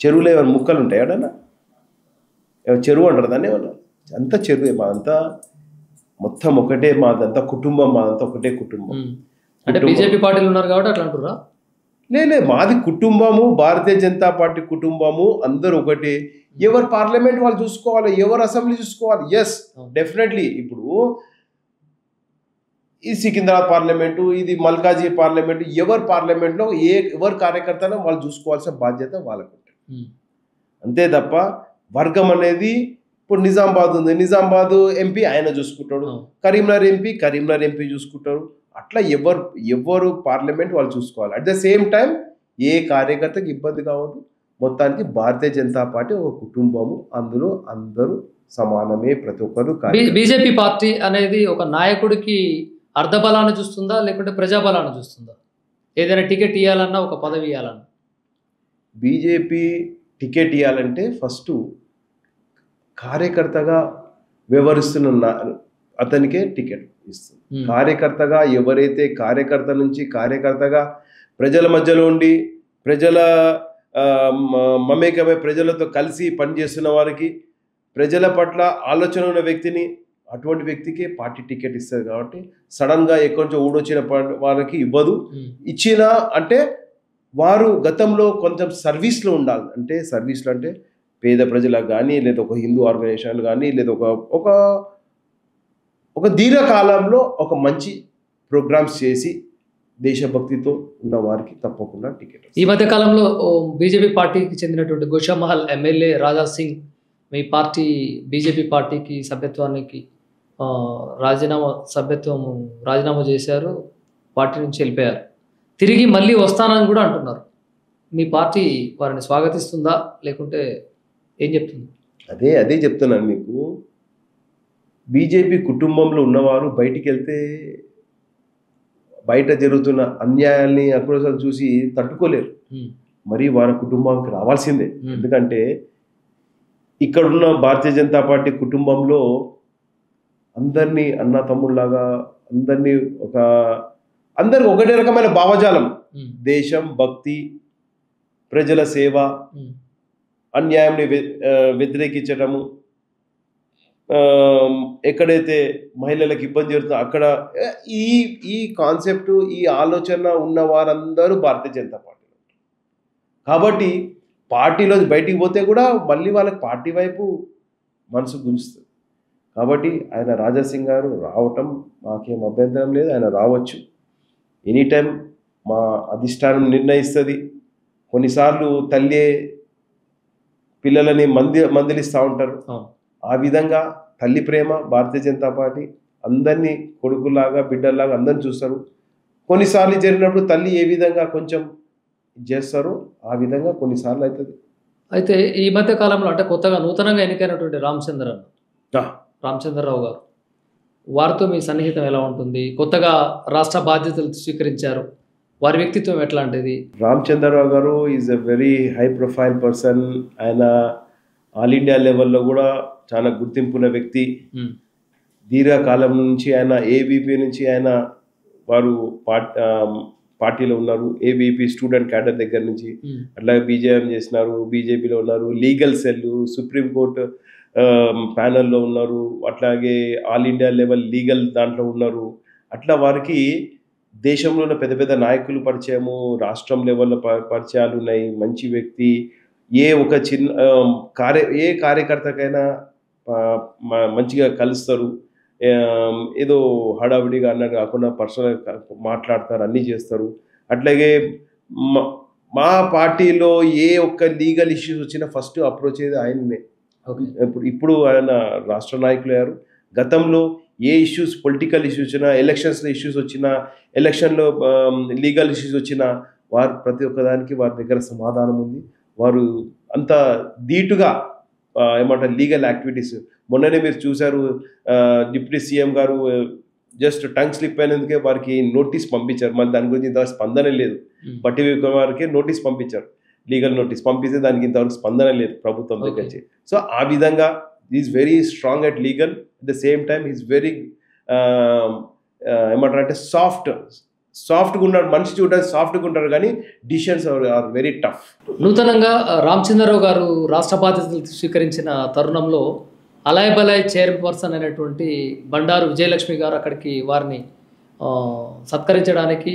చెరువులో ఏమైనా ముక్కలు ఉంటాయి ఏడన్నా? చెరువు అంటారు దాన్ని ఏమన్నా? అంతా చెరువే. మాదంతా మొత్తం ఒకటే, మాదంతా కుటుంబం, మాదంతా ఒకటే కుటుంబం. అంటే బీజేపీ పార్టీలు ఉన్నారు కాబట్టి అట్లా అంటురా? లే, మాది కుటుంబము, భారతీయ జనతా పార్టీ కుటుంబము, అందరూ ఒకటి. ఎవరు పార్లమెంట్ వాళ్ళు చూసుకోవాలి, ఎవరు అసెంబ్లీ చూసుకోవాలి. Yes, definitely. ఇప్పుడు ఈ సికింద్రాబాద్ పార్లమెంటు, ఇది మల్కాజీ పార్లమెంటు, ఎవరు పార్లమెంట్లో ఎవరు కార్యకర్తలో వాళ్ళు చూసుకోవాల్సిన బాధ్యత వాళ్ళకు ఉంటుంది. అంతే తప్ప వర్గం అనేది, ఇప్పుడు నిజామాబాద్ ఉంది, నిజామాబాద్ ఎంపీ ఆయన చూసుకుంటాడు, కరీంనగర్ ఎంపీ చూసుకుంటారు. అట్లా ఎవరు పార్లమెంట్ వాళ్ళు చూసుకోవాలి. అట్ ద సేమ్ టైం ఏ కార్యకర్తకి ఇబ్బంది కావద్దు. మొత్తానికి భారతీయ జనతా పార్టీ ఒక కుటుంబము, అందులో అందరూ సమానమే, ప్రతి ఒక్కరు. బీజేపీ పార్టీ అనేది ఒక నాయకుడికి అర్ధబలాన్ని చూస్తుందా, లేకుంటే ప్రజాబలాన్ని చూస్తుందా? ఏదైనా టికెట్ ఇవ్వాలన్నా, ఒక పదవి ఇవ్వాలన్నా? బీజేపీ టికెట్ ఇవ్వాలంటే ఫస్ట్ కార్యకర్తగా వ్యవహరిస్తున్న అతనికే టికెట్ ఇస్తుంది. కార్యకర్తగా ఎవరైతే కార్యకర్తగా ప్రజల మధ్యలో ఉండి ప్రజల మమేకమై ప్రజలతో కలిసి పనిచేస్తున్న వారికి, ప్రజల పట్ల ఆలోచన ఉన్న వ్యక్తిని, అటువంటి వ్యక్తికి పార్టీ టికెట్ ఇస్తుంది. కాబట్టి సడన్గా ఎక్కడి నుంచో ఊడొచ్చిన వారికి ఇవ్వదు. ఇచ్చినా అంటే వారు గతంలో కొంచెం సర్వీస్లో ఉండాలి. అంటే సర్వీస్లో అంటే పేద ప్రజలకు కానీ, లేదా ఒక హిందూ ఆర్గనైజేషన్ కానీ, లేదా ఒక దీర్ఘకాలంలో ఒక మంచి ప్రోగ్రామ్స్ చేసి దేశభక్తితో ఉన్న వారికి తప్పకుండా టికెట్. ఈ మధ్య కాలంలో బీజేపీ పార్టీకి చెందినటువంటి గోషామహల్ ఎమ్మెల్యే రాజా సింగ్ మీ పార్టీ బీజేపీ పార్టీకి సభ్యత్వానికి రాజీనామా చేశారు, పార్టీ నుంచి వెళ్ళిపోయారు. తిరిగి మళ్ళీ వస్తానని కూడా అంటున్నారు. మీ పార్టీ వారిని స్వాగతిస్తుందా, లేకుంటే ఏం చెప్తుంది? అదే చెప్తున్నాను మీకు. బీజేపీ కుటుంబంలో ఉన్నవారు బయటికి వెళ్తే బయట జరుగుతున్న అన్యాయాల్ని, అక్రోశాలు చూసి తట్టుకోలేరు. మరి వారి కుటుంబానికి రావాల్సిందే. ఎందుకంటే ఇక్కడున్న భారతీయ జనతా పార్టీ కుటుంబంలో అందరినీ అన్న తమ్ముళ్ళలాగా, అందరికి ఒకటే రకమైన భావజాలం. దేశం, భక్తి, ప్రజల సేవ, అన్యాయంని వ్యతిరేకించటము, ఎక్కడైతే మహిళలకు ఇబ్బంది జరుగుతుందో అక్కడ ఈ కాన్సెప్ట్, ఈ ఆలోచన ఉన్న వారందరూ భారతీయ జనతా పార్టీ. కాబట్టి పార్టీలో బయటికి పోతే కూడా మళ్ళీ వాళ్ళకి పార్టీ వైపు మనసు గుంజుతుంది. కాబట్టి ఆయన రాజాసింగ్ గారు రావటం మాకేం అభ్యంతరం లేదు. ఆయన రావచ్చు ఎనీ టైం. మా అధిష్టానం నిర్ణయిస్తుంది. కొన్నిసార్లు తల్లి పిల్లలని మందలిస్తూ ఉంటారు. ఆ విధంగా తల్లి ప్రేమ, భారతీయ జనతా పార్టీ అందరినీ కొడుకులాగా, బిడ్డల్లాగా అందరిని చూస్తారు. కొన్నిసార్లు జరిగినప్పుడు తల్లి ఏ విధంగా కొంచెం చేస్తారో ఆ విధంగా కొన్నిసార్లు అవుతుంది. అయితే ఈ మధ్య కాలంలో అంటే కొత్తగా నూతనంగా ఎన్నికైనటువంటి రామచంద్రరావు గారు, వారితో మీ సన్నిహితం ఎలా ఉంటుంది? కొత్తగా రాష్ట్ర బాధ్యతలు స్వీకరించారు, వారి వ్యక్తిత్వం ఎట్లాంటిది? రామచంద్రరావు గారు is a very high profile person. ఆయన ఆల్ ఇండియా లెవెల్లో కూడా చాలా గుర్తింపున్న వ్యక్తి. దీర్ఘకాలం నుంచి ఆయన ఏబీపీ నుంచి వారు పార్టీలో ఉన్నారు. ఏబీపీ స్టూడెంట్ క్యాడర్ దగ్గర నుంచి అట్లాగే బీజేఎం చేసినారు, బీజేపీలో ఉన్నారు, లీగల్ సెల్, సుప్రీంకోర్టు ప్యానల్లో ఉన్నారు, అట్లాగే ఆల్ ఇండియా లెవెల్ లీగల్ దాంట్లో ఉన్నారు. అట్లా వారికి దేశంలో ఉన్న పెద్ద పెద్ద నాయకులు పరిచయము, రాష్ట్రం లెవెల్లో పరిచయాలు ఉన్నాయి. మంచి వ్యక్తి. ఏ కార్యకర్తకైనా మంచిగా కలుస్తారు. ఏదో హడావిడిగా అన్నట్టు కాకుండా పర్సనల్గా మాట్లాడతారు, అన్నీ చేస్తారు. అట్లాగే మా పార్టీలో ఏ ఒక్క లీగల్ ఇష్యూస్ వచ్చినా ఫస్ట్ అప్రోచ్ అయ్యేది ఆయననే. ఇప్పుడు ఆయన రాష్ట్ర నాయకులు అయ్యారు. గతంలో ఏ ఇష్యూస్, పొలిటికల్ ఇష్యూస్ వచ్చినా, ఎలక్షన్స్లో ఇష్యూస్ వచ్చినా, ఎలక్షన్లో లీగల్ ఇష్యూస్ వచ్చినా వారు ప్రతి ఒక్కదానికి వారి దగ్గర సమాధానం ఉంది. వారు అంత ధీటుగా ఏమంటారు లీగల్ యాక్టివిటీస్. మొన్ననే మీరు చూశారు, డిప్యూటీ సీఎం గారు జస్ట్ టంగ్ స్లిప్ అయినందుకే వారికి నోటీస్ పంపించారు. మళ్ళీ దాని గురించి ఇంతవరకు స్పందన లేదు. బట్టి విక్రమార్కే నోటీస్ పంపించారు, లీగల్ నోటీస్ పంపిస్తే దానికి ఇంతవరకు స్పందన లేదు ప్రభుత్వం దగ్గర నుంచి. సో ఆ విధంగా is very strong at legal, at the same time is very ఏమంటారు అంటే సాఫ్ట్గా ఉన్నాడు. మనిషి చూడడానికి సాఫ్ట్గా ఉంటారు, కానీ డిసిషన్స్ ఆర్ వెరీ టఫ్. నూతనంగా రామచంద్రరావు గారు రాష్ట్ర బాధ్యతలు స్వీకరించిన తరుణంలో అలాయ్ బలాయ్ చైర్పర్సన్ అయినటువంటి బండారు విజయలక్ష్మి గారు అక్కడికి వారిని సత్కరించడానికి,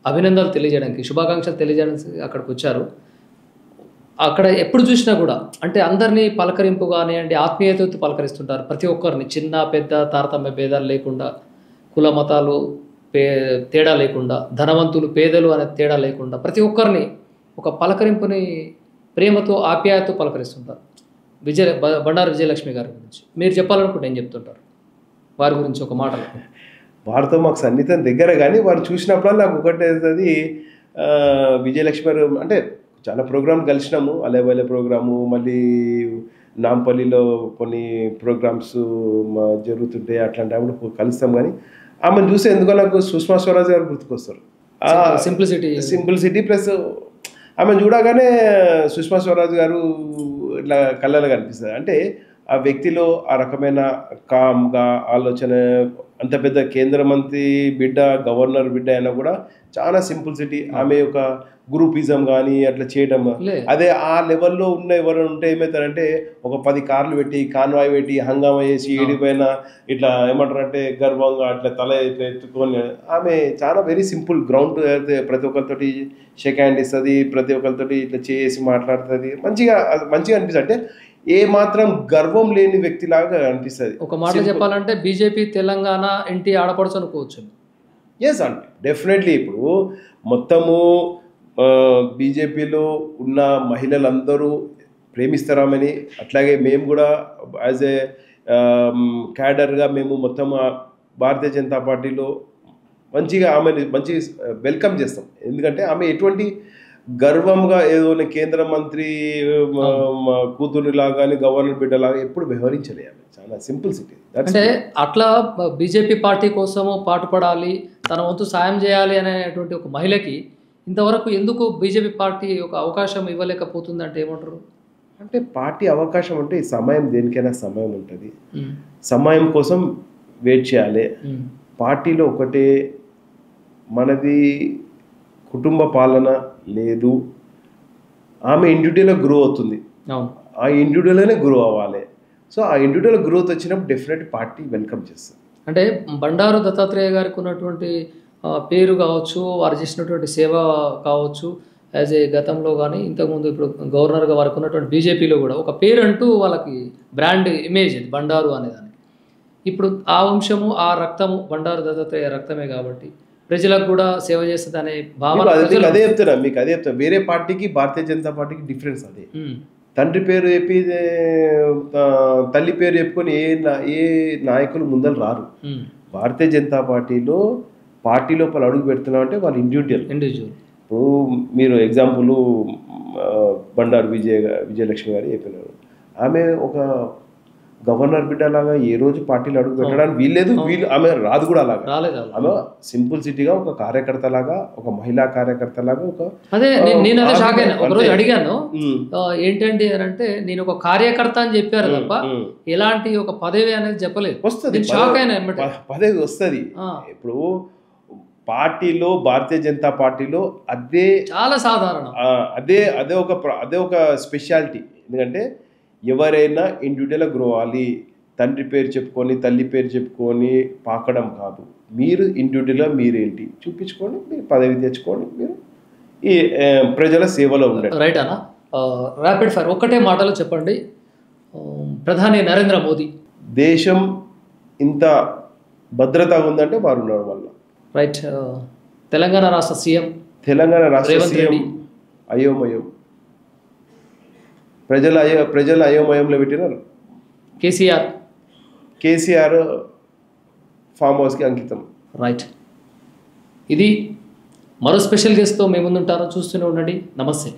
అభినందనలు తెలియజేయడానికి, శుభాకాంక్షలు తెలియజేయడానికి అక్కడికి వచ్చారు. అక్కడ ఎప్పుడు చూసినా కూడా అంటే అందరినీ పలకరింపు కానివ్వండి, ఆత్మీయతతో పలకరిస్తుంటారు. ప్రతి ఒక్కరిని చిన్న పెద్ద తారతమ్య భేదాలు లేకుండా, కుల మతాలు తేడా లేకుండా, ధనవంతులు పేదలు అనే తేడా లేకుండా ప్రతి ఒక్కరిని ఒక పలకరింపుని ప్రేమతో ఆప్యాయతతో పలకరిస్తుంటారు. బండారు విజయలక్ష్మి గారి గురించి మీరు చెప్పాలనుకుంటే ఏం చెప్తుంటారు వారి గురించి ఒక మాట? వారితో మాకు సన్నిహితం దగ్గర, కానీ వారు చూసినప్పుడు నాకు ఒకటే అది విజయలక్ష్మి గారు అంటే చాలా ప్రోగ్రామ్ కలిసినాము. అలేవలే ప్రోగ్రాము, మళ్ళీ నాంపల్లిలో కొన్ని ప్రోగ్రామ్స్ జరుగుతుంటే అట్లాంటి కలుస్తాం. కానీ ఆమెను చూస్తే ఎందుకో నాకు సుష్మా స్వరాజ్ గారు గుర్తుకొస్తారు. సింప్లిసిటీ ప్లస్ ఆమెను చూడగానే సుష్మా స్వరాజ్ గారు ఇట్లా కళ్ళలో కనిపిస్తుంది. అంటే ఆ వ్యక్తిలో ఆ రకమైన కామ్గా ఆలోచన, అంత పెద్ద కేంద్ర మంత్రి బిడ్డ, గవర్నర్ బిడ్డ అయినా కూడా చాలా సింపుల్సిటీ. ఆమె ఒక గ్రూపిజం కానీ అట్లా చేయడం, అదే ఆ లెవెల్లో ఉన్న ఎవరైనా ఉంటే ఏమవుతారంటే ఒక 10 కార్లు పెట్టి, కాన్వాయ్ పెట్టి, హంగామా చేసి, ఏడిపోయిన ఇట్లా ఏమంటారంటే గర్వంగా అట్లా తల ఇట్లా ఎత్తుకొని, ఆమె చాలా వెరీ సింపుల్. గ్రౌండ్ అయితే ప్రతి ఒక్కరితోటి షేక్ హ్యాండ్ ఇస్తుంది, ప్రతి ఒక్కరితోటి ఇట్లా చేసి మాట్లాడుతుంది. మంచిగా అనిపిస్తుంది. అంటే ఏ మాత్రం గర్వం లేని వ్యక్తిలాగా అనిపిస్తుంది. ఒక మాట చెప్పాలంటే బీజేపీ తెలంగాణ ఎన్టీ ఆడపడుచు అనుకోవచ్చు. ఎస్ అండి, డెఫినెట్లీ. ఇప్పుడు మొత్తము బీజేపీలో ఉన్న మహిళలందరూ ప్రేమిస్తారామని, అట్లాగే మేము కూడా యాజ్ ఏ క్యాడర్గా మేము మొత్తం భారతీయ జనతా పార్టీలో మంచిగా ఆమెని వెల్కమ్ చేస్తాం. ఎందుకంటే ఆమె ఎటువంటి గర్వంగా ఏదో కేంద్ర మంత్రి కూతురులాగా, గవర్నర్ బిడ్డలాగా ఎప్పుడు వ్యవహరించలే. ఆమె చాలా సింపుల్సిటీ. అంటే అట్లా బీజేపీ పార్టీ కోసము పాటుపడాలి, తన వంతు సాయం చేయాలి అనేటువంటి ఒక మహిళకి ఇంతవరకు ఎందుకు బీజేపీ పార్టీ ఒక అవకాశం ఇవ్వలేకపోతుంది అంటే ఏమంటారు? అంటే పార్టీ అవకాశం అంటే సమయం, దేనికైనా సమయం ఉంటుంది. సమయం కోసం వెయిట్ చేయాలి. పార్టీలో ఒకటే మనది కుటుంబ పాలన లేదు. ఆమె ఇండివిజువల్గా గ్రో అవుతుంది, ఆ ఇండివిజువల్గానే గ్రో అవ్వాలి. సో ఆ ఇండివిజువల్ గ్రోత్ వచ్చినప్పుడు డెఫినెట్ పార్టీ వెల్కమ్ చేస్తుంది. అంటే బండారు దత్తాత్రేయ గారికి ఉన్నటువంటి పేరు కావచ్చు, వారు చేసినటువంటి సేవ కావచ్చు, యాజ్ ఏ గతంలో కానీ ఇంతకుముందు ఇప్పుడు గవర్నర్గా వారికి ఉన్నటువంటి బీజేపీలో కూడా ఒక పేరు అంటూ వాళ్ళకి బ్రాండ్ ఇమేజ్ ఇది బండారు అనేదానికి. ఇప్పుడు ఆ వంశము, ఆ రక్తము బండారు దత్తాత్రేయ రక్తమే కాబట్టి ప్రజలకు కూడా సేవ చేస్తుంది అనే భావన. అదే చెప్తున్నా, వేరే పార్టీకి భారతీయ జనతా పార్టీకి డిఫరెన్స్ అదే. తండ్రి పేరు చెప్పి తల్లి పేరు చెప్పుకొని ఏ నాయకులు ముందలు రారు. భారతీయ జనతా పార్టీ లోపల అడుగు పెడుతున్నాం అంటే వాళ్ళు ఇండివిజువల్. ఇప్పుడు మీరు ఎగ్జాంపుల్ బండారు విజయలక్ష్మి గారు చెప్పినారు. ఆమె ఒక గవర్నర్ బిడ్డలాగా ఏ రోజు పార్టీలో అడుగు పెట్టడానికి వీల్లేదు. ఆమె రాదు కూడా అలాగా. ఆమె సింపుల్ సిటీగా ఒక కార్యకర్త లాగా, ఒక మహిళా కార్యకర్త లాగా ఒక నేను అదే షాక్ అయినా. ఒకరోజు అడిగాను ఏంటండి అని అంటే, నేను ఒక కార్యకర్త అని చెప్పారు తప్ప ఎలాంటి ఒక పదవి అనేది చెప్పలేదు. వస్తుంది, షాక్ అయినా. పదవి వస్తుంది. ఇప్పుడు పార్టీలో, భారతీయ జనతా పార్టీలో అదే చాలా సాధారణం. అదే ఒక స్పెషాలిటీ. ఎందుకంటే ఎవరైనా ఇండివిజువల్గా గ్రో అవ్వాలి. తండ్రి పేరు చెప్పుకొని, తల్లి పేరు చెప్పుకొని పాకడం కాదు. మీరు ఇండివిజువల్గా మీరేంటి చూపించుకోండి, మీరు పదవి తెచ్చుకోండి, మీరు ఈ ప్రజల సేవలో ఉండండి. రైట్ అన్న. ర్యాపిడ్ ఫైర్ ఒక్కటే మాటలో చెప్పండి. ప్రధాని నరేంద్ర మోదీ దేశం ఇంత భద్రతగా ఉందంటే వారు ఉండడం వల్ల. రైట్. తెలంగాణ రాష్ట్ర సీఎం అయోమయం, ప్రజల అయోమయంలో పెట్టినారు. కేసీఆర్ కేసీఆర్ ఫామ్ హౌస్కి అంకితం. రైట్. ఇది మరో స్పెషల్ గెస్ట్తో మేము ముందుంటారో చూస్తూనే ఉండండి. నమస్తే.